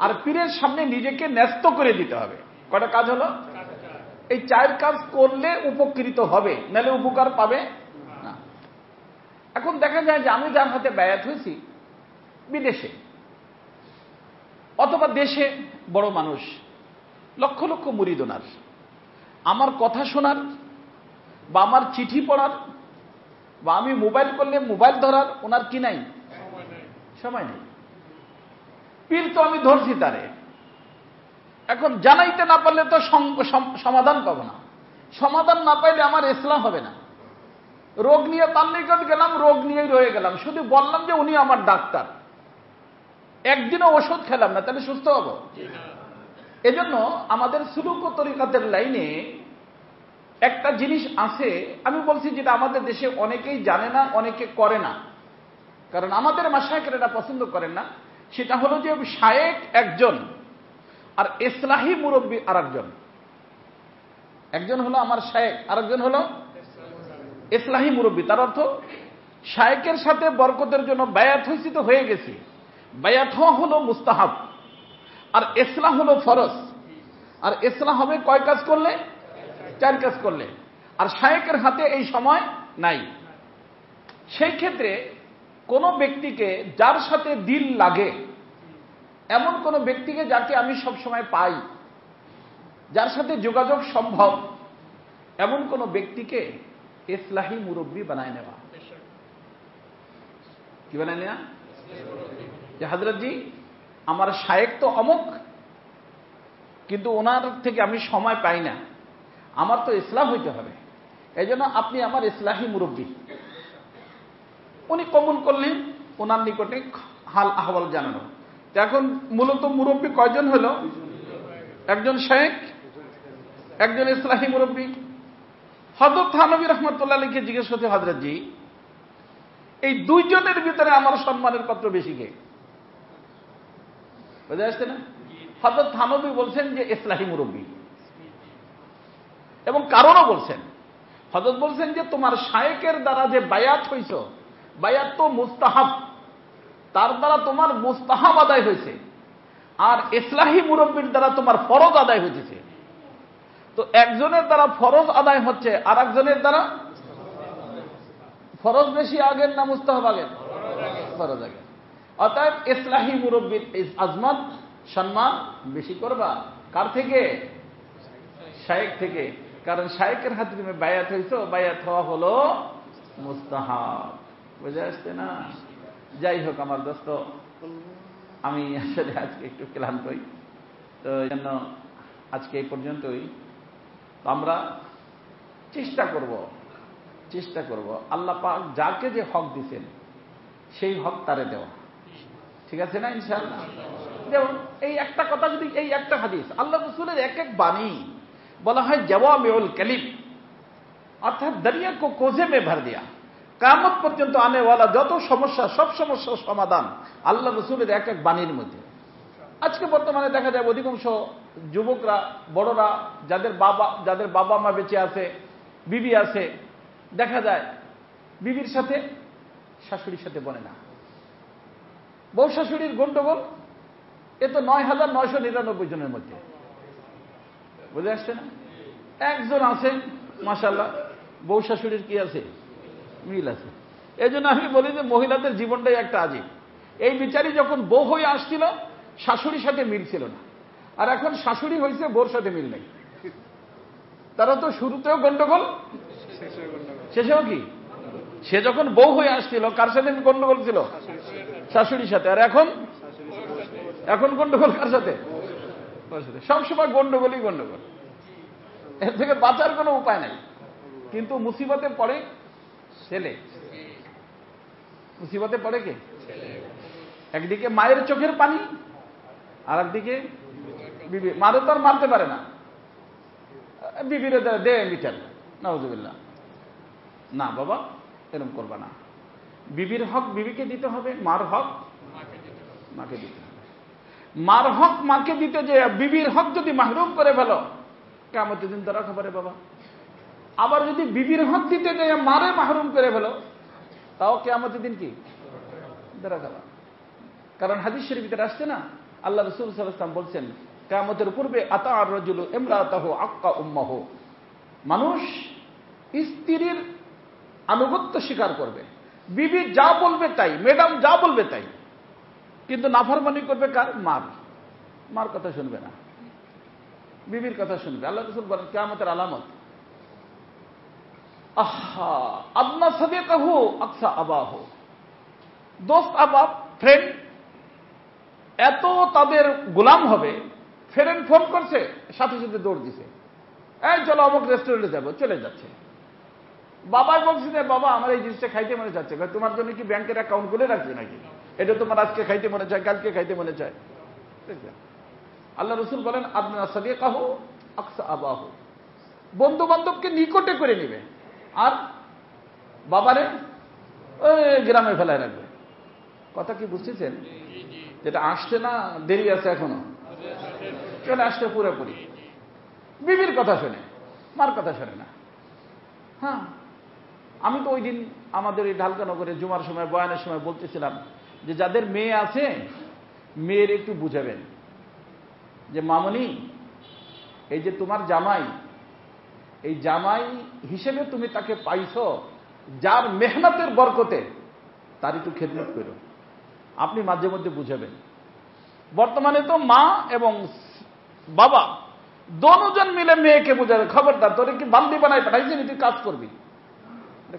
আর পীরের সামনে নিজেকে ন্যস্ত করে দিতে হবে। কয়টা কাজ হলো? এই 4 কাজ করলে উপকৃত হবে, নাহলে উপকার পাবে না। এখন দেখা যায় যে আমি যার হাতে বায়াত হয়েছি বিদেশে অথবা দেশে, বড় মানুষ, লক্ষ লক্ষ মুরিদ ওনার, আমার কথা শোনার বা আমার চিঠি পড়ার বা আমি মোবাইল করলে মোবাইল ধরার ওনার কি নাই? সময় নেই। পীর তো আমি ধরছি তারে, এখন জানাইতে না পারলে তো সমাধান পাবো না। সমাধান না পাইলে আমার ইসলাম হবে না। রোগ নিয়ে তার নিকট গেলাম, রোগ নিয়েই রয়ে গেলাম, শুধু বললাম যে উনি আমার ডাক্তার, একদিনও ওষুধ খেলাম না, তাহলে সুস্থ হব? এজন্য আমাদের সুলুক ও তরিকাতের লাইনে একটা জিনিস আছে, আমি বলছি যেটা আমাদের দেশে অনেকেই জানে না, অনেকে করে না, কারণ আমাদের মাশায়েখরা এটা পছন্দ করেন না। সেটা হলো যে শায়েখ একজন আর ইসলাহি মুরব্বী আরেকজন। একজন হলো আমার শায়েখ, আরেকজন হলো ইসলাহি মুরব্বী। তার অর্থ শায়েখের সাথে বরকতের জন্য বায়াত হয়েছি তো হয়ে গেছি, বায়াত হওয়া হলো মুস্তাহাব, আর ইসলাহ হলো ফরজ। আর ইসলাহ হবে কয় কাজ করলে? 4 কাজ করলে। আর শায়েখের হাতে এই সময় নাই। সেই ক্ষেত্রে কোন ব্যক্তিকে যার সাথে দিল লাগে, এমন কোন ব্যক্তিকে যাকে আমি সব সময় পাই, যার সাথে যোগাযোগ সম্ভব, এমন কোন ব্যক্তিকে ইসলাহি মুরব্বী বানায় নেওয়া। কি বানায় নেওয়া? যে হযরত জি আমার শায়েখ তো অমুক, কিন্তু ওনার থেকে আমি সময় পাই না, আমার তো ইসলাম হইতে হবে, এই জন্য আপনি আমার ইসলাহি মুরব্বী। উনি কবুল করলেন, ওনার নিকটে হাল আহওয়াল জানানো। এখন মূলত মুরব্বী কয়জন হলো? একজন শায়েখ, একজন ইসলাহি মুরব্বী। হযরত থানভী রাহমাতুল্লাহ আলাইহি জিজ্ঞেস করতে, হযরত জি এই দুইজনের ভিতরে আমার সম্মানের পাত্র বেশি কে? বুঝে আসছে না? হযরত থানভী বলছেন যে ইসলাহি মুরব্বী, এবং কারণও বলছেন। হযরত বলছেন যে তোমার শায়েকের দ্বারা যে বায়াত হইছ, বায়াত তো মুস্তাহাব, তার দ্বারা তোমার মুস্তাহাব আদায় হয়েছে, আর ইসলাহি মুরব্বীর দ্বারা তোমার ফরজ আদায় হয়েছে। তো একজনের দ্বারা ফরজ আদায় হচ্ছে, আর একজনের দ্বারা ফরজ বেশি আগের না মুস্তাহাব আগের? ফরজ আগে। অতএব ইসলাহি মুরব্বীর আজমত সম্মান বেশি করবা কার থেকে? শায়েখ থেকে। কারণ শায়েকের হাতে তুমি বায়াত হইছো, বায়াত হওয়া হলো মুস্তাহাব। বুঝে আসছে না? যাই হোক আমার দোস্ত, আমি আসলে আজকে একটু ক্লান্তই, তো এই জন্য আজকে এই পর্যন্তই। আমরা চেষ্টা করব আল্লাহ পাক যাকে যে হক দিচ্ছেন সেই হক তারে দেওয়া। ঠিক আছে না? ইনশাআল্লাহ। যেমন এই একটা কথা, যদি এই একটা হাদিস, আল্লাহ রাসূলের এক এক বাণী বলা হয় জাওয়ামিউল কালিম, অর্থাৎ দরিয়া কো কোজে মে ভর দিয়া। কিয়ামত পর্যন্ত আনে ওয়ালা যত সমস্যা, সব সমস্যার সমাধান আল্লাহ রাসূলের এক এক বাণীর মধ্যে। আজকে বর্তমানে দেখা যায় অধিকাংশ যুবকরা, বড়রা, যাদের বাবা মা বেঁচে আছে, বিবি আছে, দেখা যায় বিবির সাথে শাশুড়ির সাথে বনে না। বউ শাশুড়ির গন্ডগোল, এ তো ৯,৯৯৯ জনের মধ্যে। বুঝে আসছে না? একজন আছে মাশাআল্লাহ, বউ শাশুড়ির কি আছে? মিল আছে। এই জন্য আমি বলি যে মহিলাদের জীবনটাই একটা আজীব। এই বিচারী যখন বউ হয়ে আসছিল, শাশুড়ির সাথে মিল ছিল না, আর এখন শাশুড়ি হয়েছে, বউর সাথে মিল নেই। তারা তো শুরুতেও গন্ডগোল, শেষেও কি? সে যখন বউ হয়ে আসছিল, কার সাথে গন্ডগোল ছিল? শাশুড়ির সাথে। আর এখন গন্ডগোল কার সাথে? সবসময় গন্ডগোলই গন্ডগোল। এর থেকে বাঁচার কোনো উপায় নাই। কিন্তু মুসিবতে পড়ে ছেলে। মুসিবতে পড়ে কে? একদিকে মায়ের চোখের পানি, আর একদিকে বিবি। মারও তো আর মারতে পারে না, বিবির দে মিটার। নাউজুবিল্লাহ। না বাবা, এরকম করবা না। বিবির হক বিবিকে দিতে হবে, মার হক মাকে দিতে হবে। মার হক মাকে দিতে যে বিবির হক যদি মাহরুম করে ফেলো, কিয়ামতের দিন ধরা খাবারে বাবা। আবার যদি বিবির হক দিতে যে মারে মাহরুম করে ফেলো, তাও কিয়ামতের দিন কি ধরা খাবা। কারণ হাদিস শরীফে আসছে না, আল্লাহ রাসূল সাল্লাল্লাহু আলাইহি ওয়াসাল্লাম বলছেন, কিয়ামতের পূর্বে আতা আর রাজুলু ইমরাতাহু আক্কা উম্মাহু, মানুষ স্ত্রীর আনুগত্য স্বীকার করবে, বিবি যা বলবে তাই, ম্যাডাম যা বলবে তাই, কিন্তু নাফরমানি করবে কার? মার কথা শুনবে না, বিবির কথা শুনবে। আল্লাহ রাসূল বলেন কিয়ামতের আলামত, আহা আদনা সাদিকাহু আকসা আবাহু, দোস্ত আবাব, ফ্রেন্ড এত তাদের গোলাম হবে, ফ্রেন্ড ফোন করছে, সাথে সাথে দৌড় দিছে, এই চলো অমুক রেস্টুরেন্টে যাবো, চলে যাচ্ছে। বাবা বলছে যে বাবা আমার এই জিনিসটা খাইতে মনে চাচ্ছে। তোমার জন্য কি ব্যাংকের অ্যাকাউন্ট খুলে রাখছে নাকি? এটা তোমার আজকে খাইতে মনে চায়, কালকে খাইতে মনে চায়। আল্লাহ রাসূল বলেন আদনা সাদিকাহু আকসা আবাহু, বন্ধু বান্ধবকে নিকটে করে নিবে, আর বাবারে ওই গ্রামে ফেলায় রাখবে। কথা কি বুঝতেছেন? যেটা আসছে না, দেরি আছে এখনো, চলে আসছে পুরোপুরি। বিবির কথা শোনে, মার কথা শোনে না। হ্যাঁ, আমি তো ওই দিন আমাদের এই ঢালকানগরে জুমার সময়, বয়ানের সময় বলতেছিলাম যে যাদের মেয়ে আছে, মেয়ের একটু বুঝাবেন যে মামনি, এই যে তোমার জামাই, এই জামাই হিসেবে তুমি তাকে পাইছো, যার মেহনতের বরকতে, তার একটু খেদমত করো। আপনি মাঝে মধ্যে বুঝাবেন। বর্তমানে তো মা এবং বাবা দোনোজন মিলে মেয়েকে বুঝাবে, খবরদার তোরে কি বান্দি বানাই পাঠাইছি, তুই কাজ করবি।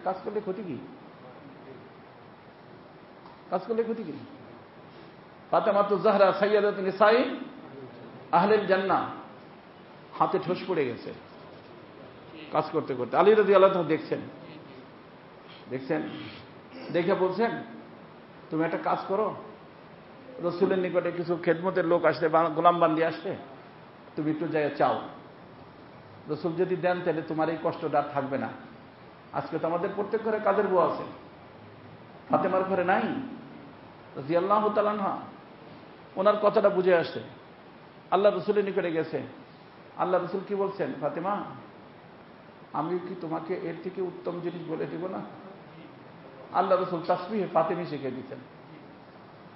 কাজ করলে ক্ষতি কি? কাজ করলে ক্ষতি কি? ফাতেমাতুজ জাহরা সাইয়্যিদাতুন নিসাই আহলিল জান্নাহ, হাতে ঠোস পড়ে গেছে কাজ করতে করতে। আলী রাদিয়াল্লাহু আনহু দেখছেন, দেখে বলছেন, তুমি একটা কাজ করো, রসুলের নিকটে কিছু খেদমতের লোক আসলে, গোলাম বান্দি আসলে, তুমি একটু জায়গায় চাও, রসুল যদি দেন তাহলে তোমার এই কষ্টটা আর থাকবে না। আজকে তো আমাদের প্রত্যেক ঘরে কাজের বউ আছে, ফাতেমার ঘরে নাই। রাদিয়াল্লাহু তাআলা আনহা ওনার কথাটা বুঝে আসছে, আল্লাহ রসুলের নিকটে গেছে। আল্লাহ রসুল কি বলছেন, ফাতেমা আমি কি তোমাকে এর থেকে উত্তম জিনিস বলে দিব না? আল্লাহ রসুল তাসবিহে ফাতেমি শিখে দিচ্ছেন,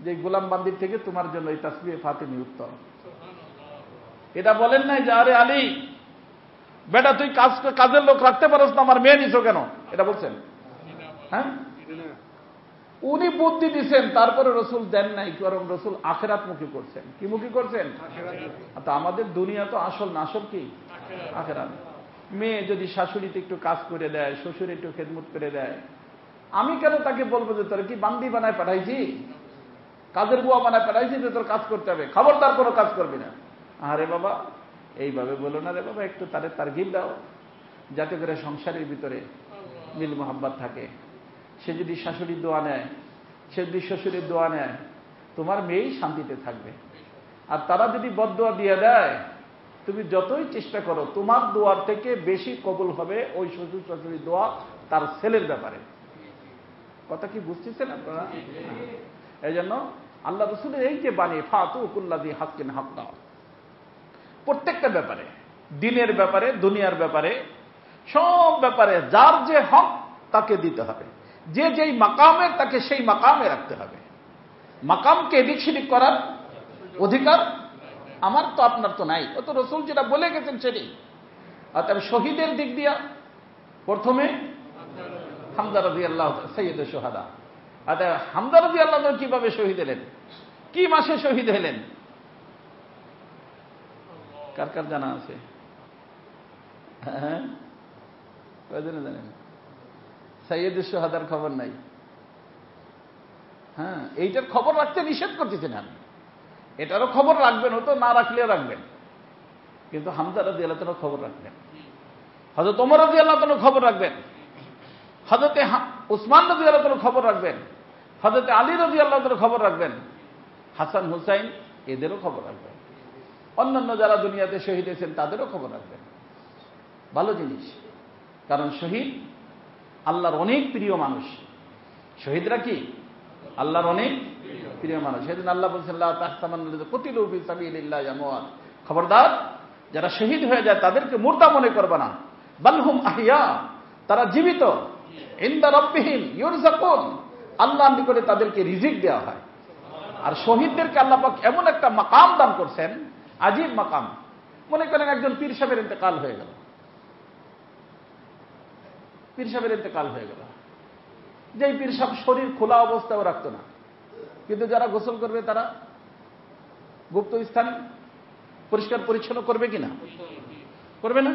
যে গোলাম বান্দির থেকে তোমার জন্য এই তাসবিহে ফাতেমি উত্তম। এটা বলেন নাই যে আরে আলী বেটা তুই কাজের লোক রাখতে পারস না, আমার মেয়ে নিছো কেন? এটা বলছেন? হ্যাঁ, উনি বুদ্ধি দিচ্ছেন, তারপরে রসুল দেন নাই, কারণ রসুল আখিরাত মুখী করছেন। কি মুখী করছেন? তো আমাদের দুনিয়া তো আসল না, আসল কি? আখিরাত। মেয়ে যদি শাশুড়িতে একটু কাজ করে দেয়, শ্বশুর একটু খেদমত করে দেয়, আমি কেন তাকে বলবো যে তোর কি বান্দি বানায় পাঠাইছি, কাজের বুয়া বানায় পাঠাইছি যে তোর কাজ করতে হবে, খবরদার কোনো কাজ করবি না? আরে বাবা এইভাবে বলো না রে বাবা, একটু তারে তারগিব দাও, যাতে করে সংসারের ভিতরে মিল মোহাব্বত থাকে। সে যদি শাশুড়ির দোয়া নেয়, সে যদি শ্বশুরের দোয়া নেয়, তোমার মেয়েই শান্তিতে থাকবে। আর তারা যদি বদদোয়া দিয়ে দেয়, তুমি যতই চেষ্টা করো, তোমার দোয়ার থেকে বেশি কবুল হবে ওই শ্বশুর শাশুড়ির দোয়া তার ছেলের ব্যাপারে। কথা কি বুঝতেছেন আপনারা? এই জন্য আল্লাহ রসুলের এই যে বাণী, ফাতু কুল্লাযী হাক্কিন হাক্কা, প্রত্যেকটা ব্যাপারে, দিনের ব্যাপারে, দুনিয়ার ব্যাপারে, সব ব্যাপারে যার যে হক তাকে দিতে হবে, যে যেই মাকামের তাকে সেই মাকামে রাখতে হবে। মাকামকে এদিক সেদিক করার অধিকার আমার তো আপনার তো নাই। ও তো রসুল যেটা বলে গেছেন সেটাই। অর্থাৎ শহীদের দিক দিয়া প্রথমে হামজা রাদিয়াল্লাহু তাআলা সাইয়্যিদুশ শুহাদা। অর্থাৎ হামজা রাদিয়াল্লাহু তাআলা কিভাবে শহীদ হলেন, কি মাসে শহীদ হলেন, কার কার জানা আছে? হ্যাঁ, কয়জনে জানেন? সাইয়্যিদুশ শুহাদার খবর নাই? হ্যাঁ, এইটার খবর রাখতে নিষেধ করতেছেন আমি, এটারও খবর রাখবেন, ও তো না রাখলে রাখবেন, কিন্তু হামজা রাদিয়াল্লাহু তাআলা খবর রাখবেন, হযরত ওমর রাদিয়াল্লাহু তাআলা খবর রাখবেন, হযরত উসমান রাদিয়াল্লাহু তাআলা খবর রাখবেন, হযরত আলী রাদিয়াল্লাহু তাআলা খবর রাখবেন, হাসান হুসাইন এদেরও খবর রাখবেন, অন্যান্য যারা দুনিয়াতে শহীদ হয়েছেন তাদেরও খবর রাখবেন। ভালো জিনিস, কারণ শহীদ আল্লাহর অনেক প্রিয় মানুষ। শহীদরা কি আল্লাহর অনেক প্রিয় মানুষ। সেদিন আল্লাহ বলছেন, লা তাহসাবান্নাল্লাযীনা কুতিলু ফী সাবিলিল্লাহি আমওয়াত, খবরদার যারা শহীদ হয়ে যায় তাদেরকে মুর্দা মনে করবে না, বাল হুম আহইয়া, তারা জীবিত, ইনদা রাব্বিহিম ইউরযাকুন, আল্লাহর নিকটে তাদেরকে রিজিক দেওয়া হয়। আর শহীদদেরকে আল্লাহ পাক এমন একটা মাকাম দান করছেন, আজীব মাকাম। মনে করেন একজন পীর সাহেবের ইন্তেকাল হয়ে গেল, পীর সাহেবের ইন্তেকাল হয়ে গেল, যেই পীর সাহেব শরীর খোলা অবস্থাও রাখতো না, কিন্তু যারা গোসল করবে তারা গুপ্ত স্থান পরিষ্কার পরিচ্ছন্ন করবে কিনা? করবে না?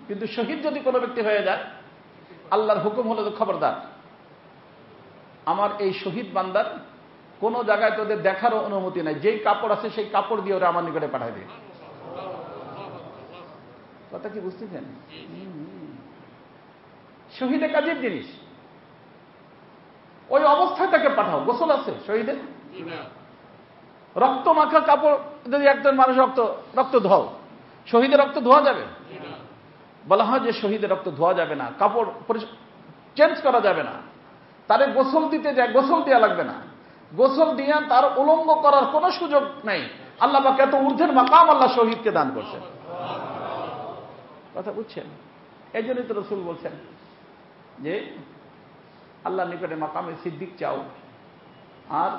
কিন্তু শহীদ যদি কোনো ব্যক্তি হয়ে যায়, আল্লাহর হুকুম হলো খবরদার, আমার এই শহীদ বান্দার কোন জায়গায় তোদের দেখারও অনুমতি নাই, যেই কাপড় আছে সেই কাপড় দিয়ে ওরা আমার নিকটে পাঠায় দেয়। কথা কি বুঝতেছেন? শহীদের কাজের জিনিস, ওই অবস্থায় তাকে পাঠাও। গোসল আছে শহীদের? রক্ত মাখা কাপড় যদি একজন মানুষ রক্ত ধোও, শহীদের রক্ত ধোয়া যাবে? বলা হয় যে শহীদের রক্ত ধোয়া যাবে না, কাপড় চেঞ্জ করা যাবে না, তারে গোসল দিতে যায়, গোসল দেওয়া লাগবে না, গোসল দিয়া তার উলঙ্গ করার কোনো সুযোগ নেই। আল্লাহ পাক এত ঊর্ধ্বের মাকাম আল্লাহ শহীদকে দান করছেন। কথা বুঝছেন? এই জন্যই তো রাসূল বলছেন যে আল্লাহর নিকটে মাকামে সিদ্দিক চাও আর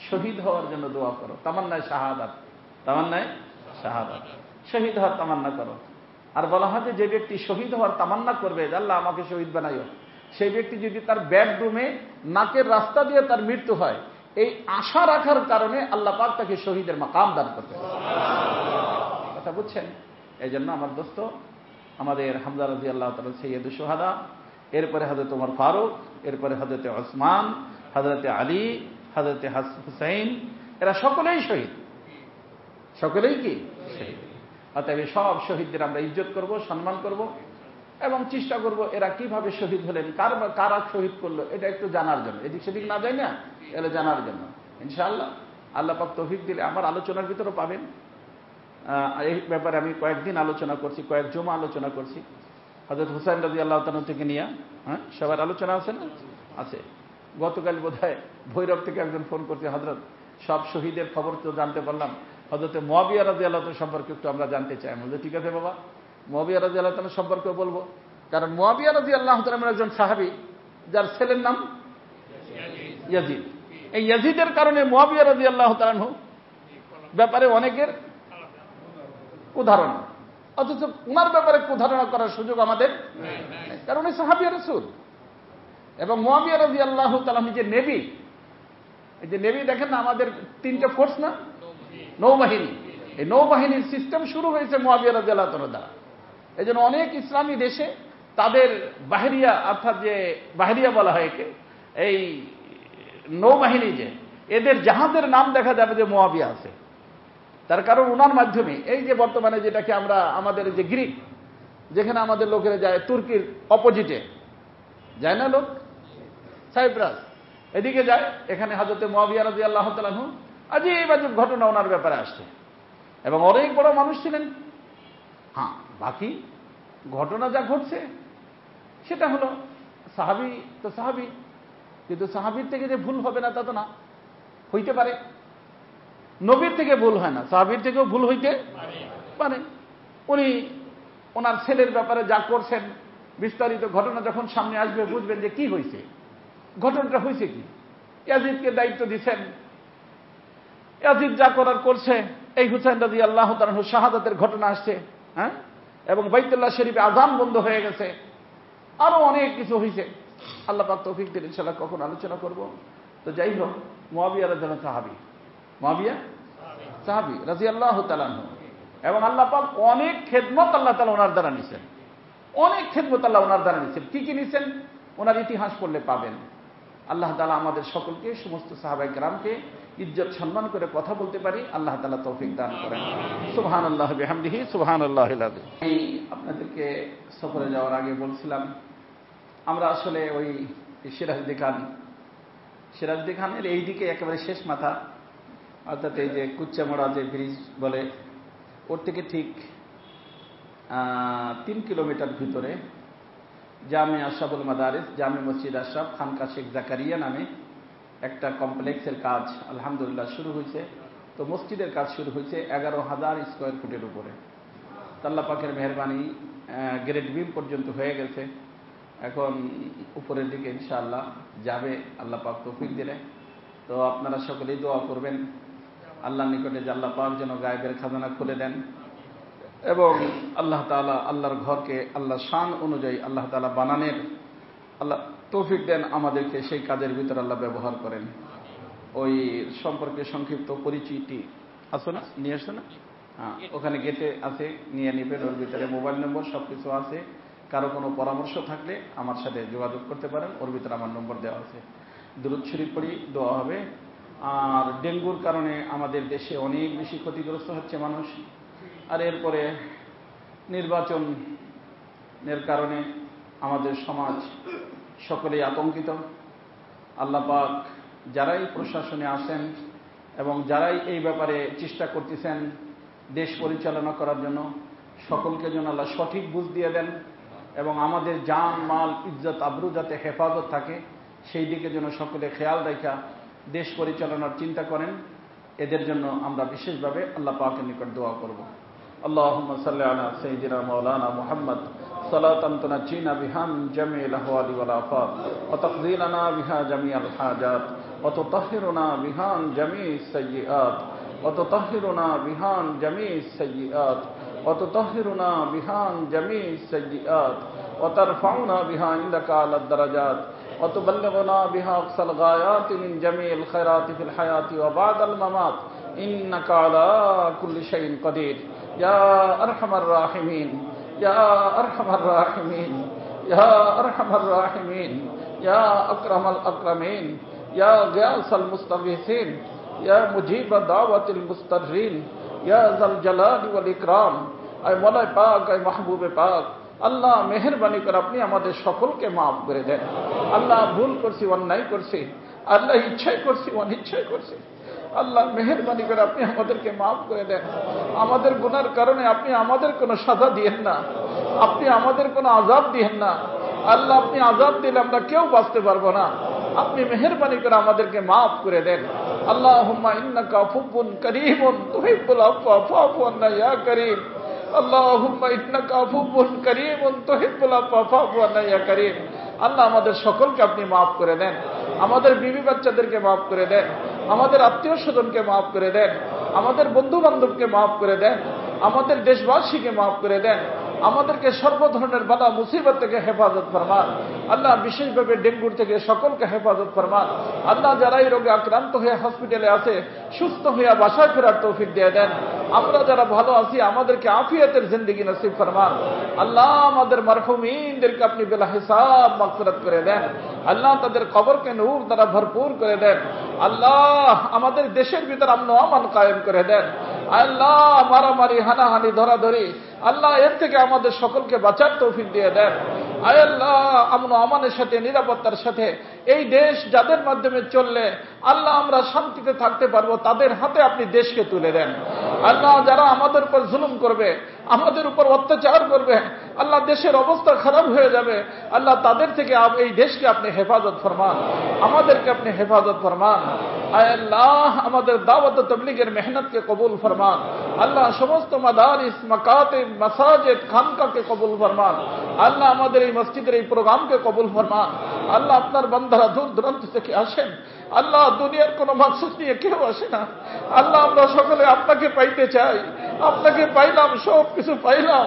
শহীদ হওয়ার জন্য দোয়া করো। তামান্নায় শাহাদাত, তামান্নায় শাহাদাত, শহীদ হওয়ার তামান্না করো। আর বলা হয় যে ব্যক্তি শহীদ হওয়ার তামান্না করবে, আল্লাহ আমাকে শহীদ বানাইও, সেই ব্যক্তি যদি তার বেডরুমে নাকের রাস্তা দিয়ে তার মৃত্যু হয়, এই আশা রাখার কারণে আল্লাহ পাক তাকে শহীদের মাকাম দান করতে পারে। কথা বুঝছেন? এই জন্য আমার দোস্ত, আমাদের হামজা রাদিয়াল্লাহু তাআলা সাইয়্যিদুশ শুহাদা, এরপরে হযরত ওমর ফারুক, এরপরে হযরত ওসমান, হযরত আলী, হযরত হুসাইন, এরা সকলেই শহীদ। সকলেই কি শহীদ। অতএব সব শহীদদের আমরা ইজ্জত করব, সম্মান করব এবং চেষ্টা করব এরা কিভাবে শহীদ হলেন, কারা শহীদ করলো, এটা একটু জানার জন্য। এদিক সেদিক না যায় না, এটা জানার জন্য ইনশাআল্লাহ আল্লাহ পাক তৌফিক দিলে আমার আলোচনার ভিতরে পাবেন। এই ব্যাপারে আমি কয়েকদিন আলোচনা করছি, কয়েক জুমা আলোচনা করছি হযরত হুসাইন রাদিয়াল্লাহু তাআলা থেকে নিয়ে। হ্যাঁ, সবার আলোচনা আছে না? আছে। গতকাল বোধহয় ভৈরব থেকে একজন ফোন করছে, হযরত সব শহীদের খবর তো জানতে পারলাম, হযরত মুয়াবিয়া রাদিয়াল্লাহু তাআলা সম্পর্কে একটু আমরা জানতে চাই। আমি বলছি ঠিক আছে বাবা, মুয়াবিয়া রাদিয়াল্লাহু তাআলা সম্পর্কে বলবো, কারণ মুয়াবিয়া রাদিয়াল্লাহু তাআলা একজন সাহাবী যার ছেলের নাম ইয়াজিদ। এই ইয়াজিদের কারণে মুয়াবিয়া রাদিয়াল্লাহু তাআলা ব্যাপারে অনেকের কুধারণা, অথচ উনার ব্যাপারে কুধারণা করার সুযোগ আমাদের নেই, কারণ উনি সাহাবী রাসূল। এবং মুয়াবিয়া রাদিয়াল্লাহু তাআলা নিজে নেবী। এই যে নেবী দেখেন না, আমাদের 3টে ফোর্স না, নৌবাহিনী। এই নৌবাহিনীর সিস্টেম শুরু হয়েছে মুয়াবিয়া রাদিয়াল্লাহু তাআলা দ্বারা। এই জন্য অনেক ইসলামী দেশে তাদের বাহরিয়া, অর্থাৎ যে বাহরিয়া বলা হয় একে, এই নৌবাহিনী যে এদের জাহাজের নাম দেখা যাবে যে মুয়াবিয়া আছে। তার কারণ ওনার মাধ্যমে এই যে বর্তমানে যেটাকে আমরা আমাদের যে গ্রিক, যেখানে আমাদের লোকেরা যায় তুর্কির অপোজিটে যায় না লোক, সাইপ্রাস, এদিকে যায়, এখানে হযরত মুয়াবিয়া রাদিয়াল্লাহু তাআলা আজীব আজীব ঘটনা ওনার ব্যাপারে আসছে এবং অনেক বড় মানুষ ছিলেন। হ্যাঁ, বাকি ঘটনা যা ঘটছে সেটা হলো সাহাবী তো সাহাবী, কিন্তু সাহাবীর থেকে যে ভুল হবে না তা তো না, হইতে পারে। নবীর থেকে ভুল হয় না, সাহাবীর থেকেও ভুল হইতে পারে। উনি ওনার ছেলের ব্যাপারে যা করছেন, বিস্তারিত ঘটনা যখন সামনে আসবে বুঝবেন যে কি হয়েছে, ঘটনাটা হয়েছে কি। ইয়াজিদকে দায়িত্ব দিচ্ছেন, ইয়াজিদ যা করার করছে। এই হুসাইন রাদিয়াল্লাহু তাআলা শাহাদাতের ঘটনা আসছে, হ্যাঁ, এবং বাইতুল্লাহ শরীফে আযান বন্ধ হয়ে গেছে, আরো অনেক কিছু হয়েছে। আল্লাহ পাক তৌফিক দিলে ইনশাআল্লাহ কখন আলোচনা করব। তো যাই হোক, মুয়াবিয়া রাদিয়াল্লাহু সাহাবী, মুয়াবিয়া সাহাবী রাদিয়াল্লাহু তাআলা, এবং আল্লাহ পাক অনেক খেদমত আল্লাহ তাআলা ওনার দ্বারা নিছেন, অনেক খেদমত আল্লাহ ওনার দ্বারা নিছেন। কি কি নিছেন ওনার ইতিহাস পড়লে পাবেন। আল্লাহ তাআলা আমাদের সকলকে, সমস্ত সাহাবায়ে কেরামকে ইজ্জত সম্মান করে কথা বলতে পারি আল্লাহ তাআলা তৌফিক দান করেন। সুবহানাল্লাহি বিহামদিহি সুবহানাল্লাহিল আযীম। এই আপনাদেরকে সফরে যাওয়ার আগে বলছিলাম, আমরা আসলে ওই সিরাজদি খানের এই দিকে একেবারে শেষ মাথা, অর্থাৎ এই যে কুচ্চামোড়া যে ব্রিজ বলে, ওর থেকে ঠিক 3 কিলোমিটার ভিতরে জামে আশরাফুল মাদারিস, জামে মসজিদ আশরাফ, খানকা শেখ জাকারিয়া নামে একটা কমপ্লেক্সের কাজ আলহামদুলিল্লাহ শুরু হয়েছে। তো মসজিদের কাজ শুরু হয়েছে 11,000 স্কোয়ার ফুটের উপরে। আল্লাহ পাকের মেহেরবানি, গ্রেড বিম পর্যন্ত হয়ে গেছে। এখন উপরের দিকে ইনশাআল্লাহ যাবে আল্লাহ পাক তৌফিক দিলে। তো আপনারা সকলেই দোয়া করবেন আল্লাহর নিকটে যে আল্লাহ পাক যেন গায়েবের খাজানা খুলে দেন এবং আল্লাহ তাআলা আল্লাহর ঘরকে আল্লাহ শান অনুযায়ী আল্লাহ তাআলা বানানের আল্লাহ তৌফিক দেন, আমাদেরকে সেই কাজের ভিতরে আল্লাহ ব্যবহার করেন। ওই সম্পর্কে সংক্ষিপ্ত পরিচিতি আছে না, নিয়ে আসছে না? হ্যাঁ, ওখানে গেটে আছে, নিয়ে নেবেন। ওর ভিতরে মোবাইল নম্বর সবকিছু আছে। কারো কোনো পরামর্শ থাকলে আমার সাথে যোগাযোগ করতে পারেন, ওর ভিতরে আমার নম্বর দেওয়া আছে। দুরূদ শরীফ পড়ি, দোয়া হবে। আর ডেঙ্গুর কারণে আমাদের দেশে অনেক বেশি ক্ষতিগ্রস্ত হচ্ছে মানুষ। আর এরপরে নির্বাচনের কারণে আমাদের সমাজ সকলেই আতঙ্কিত। আল্লাহ পাক যারাই প্রশাসনে আছেন এবং যারাই এই ব্যাপারে চেষ্টা করতেছেন দেশ পরিচালনা করার জন্য, সকলকে যেন আল্লাহ সঠিক বুঝ দিয়ে দেন এবং আমাদের জান মাল ইজ্জত আবরু যাতে হেফাজত থাকে সেই দিকে যেন সকলে খেয়াল রাখা দেশ পরিচালনার চিন্তা করেন। এদের জন্য আমরা বিশেষভাবে আল্লাহ পাকের নিকট দোয়া করব। اللهم صل على سيدنا مولانا محمد صلاة تنجينا بها من جميع الأهوال والآفات وتقضي لنا بها جميع الحاجات وتطهرنا بها من جميع السيئات وتطهرنا بها من جميع السيئات وتطهرنا بها من جميع السيئات وترفعنا بها عندك على الدرجات وتبلغنا بها أقصى الغايات من جميع الخيرات في الحياة وبعد الممات إنك على كل شيء قدير يا أرحم الراحمين يا أرحم الراحمين ইয়া আরহামার রাহিমিন, ইয়া আকরামাল আকরামিন, ইয়া গিয়াসাল মুস্তাগিসিন, ইয়া মুজিবা দাওয়াতিল মুস্তাররিন, ইয়া যাল জালালি ওয়াল ইকরাম। আয় মওলাই পাক, আয় মাহবুবে পাক, আল্লাহ মেহেরবানি করে আপনি আমাদের সকলকে মাফ করে দেন। আল্লাহ ভুল করছি, অন্যায় করছি, আল্লাহ ইচ্ছাই করছি, অনিচ্ছাই করছি, আল্লাহ মেহেরবানি করে আপনি আমাদেরকে মাফ করে দেন। আমাদের গুনার কারণে আপনি আমাদের কোনো সাজা দিয়েন না, আপনি আমাদের কোনো আযাব দিয়েন না। আল্লাহ আপনি আযাব দিলে আমরা কেউ বাঁচতে পারবো না। আপনি মেহেরবানি করে আমাদেরকে মাফ করে দেন। আল্লাহুম্মা ইন্নাকা আফুবুন কারীমুন তুহিব্বুল আফওয়া ফা'ফু আন্না ইয়া কারীম। আল্লাহুম্মা ইন্নাকা আফুবুন কারীমুন তুহিব্বুল আফওয়া ফা'ফু আন্না ইয়া কারীম। আল্লাহ আমাদের সকলকে আপনি মাফ করে দেন, আমাদের বিবি বাচ্চাদেরকে মাফ করে দেন, আমাদের আত্মীয় স্বজনকে মাফ করে দেন, আমাদের বন্ধু বান্ধবকে মাফ করে দেন, আমাদের দেশবাসীকে মাফ করে দেন, আমাদেরকে সর্ব ধরনের বালা মুসিবত থেকে হেফাজত ফরমান। আল্লাহ বিশেষভাবে ডেঙ্গুর থেকে সকলকে হেফাজত ফরমান। আল্লাহ যারা এই রোগে আক্রান্ত হয়ে হসপিটালে আছে, সুস্থ হয়ে বাসায় ফেরার তৌফিক দিয়ে দেন। আমরা যারা ভালো আছি আমাদেরকে আফিয়াতের জিন্দেগি নসিব ফরমান। আল্লাহ আমাদের মারহুমিনদেরকে আপনি বেলা হিসাব মাগফিরাত করে দেন। আল্লাহ তাদের কবরকে নূর দ্বারা ভরপুর করে দেন। আল্লাহ আমাদের দেশের ভিতর আমন আমান কায়েম করে দেন। আল্লাহ মারামারি, হানাহানি, ধরাধরি, আল্লাহ এর থেকে আমাদের সকলকে বাঁচার তৌফিক দিয়ে দেন। আয় আল্লাহ আমন আমানের সাথে, নিরাপত্তার সাথে এই দেশ যাদের মাধ্যমে চললে আল্লাহ আমরা শান্তিতে থাকতে পারবো, তাদের হাতে আপনি দেশকে তুলে দেন। আল্লাহ যারা আমাদের উপর জুলুম করবে, আমাদের উপর অত্যাচার করবে, আল্লাহ দেশের অবস্থা খারাপ হয়ে যাবে, আল্লাহ তাদের থেকে এই দেশকে আপনি হেফাজত ফরমান, আমাদেরকে আপনি হেফাজত ফরমান। আয় আল্লাহ আমাদের দাওয়াত ও তাবলীগের মেহনতকে কবুল ফরমান। আল্লাহ সমস্ত মাদারিস, মাকাতিব, মাসাজিদ, খানকাকে কবুল ফরমান। আল্লাহ আমাদের এই মসজিদের এই প্রোগ্রামকে কবুল ফরমান। আল্লাহ আপনার বান্দারা দূর দূরান্ত থেকে আসেন। আল্লাহ দুনিয়ার কোন মাকসুদ নিয়ে কেউ আসে না। আল্লাহ আমরা সকলে আপনাকে পাইতে চাই। আপনাকে পাইলাম, সব কিছু পাইলাম,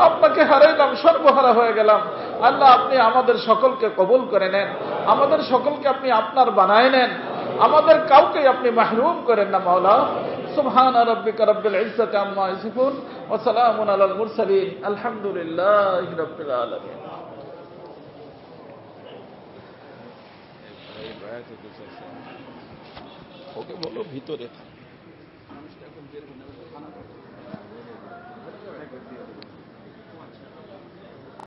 আপনাকে হারাইলাম, সর্বহারা হয়ে গেলাম। আল্লাহ আপনি আমাদের সকলকে কবুল করে নেন, আমাদের সকলকে আপনি আপনার বানায় নেন, আমাদের কাউকে আপনি মাহরুম করেন না মাওলা। সুবহান রাব্বিকা রাব্বিল ইজ্জাতি আম্মা ইয়াসিফুন ওয়া সালামুন আলাল মুরসালিন, আলহামদুলিল্লাহি রাব্বিল আলামিন। ওকে বলো ভিতরে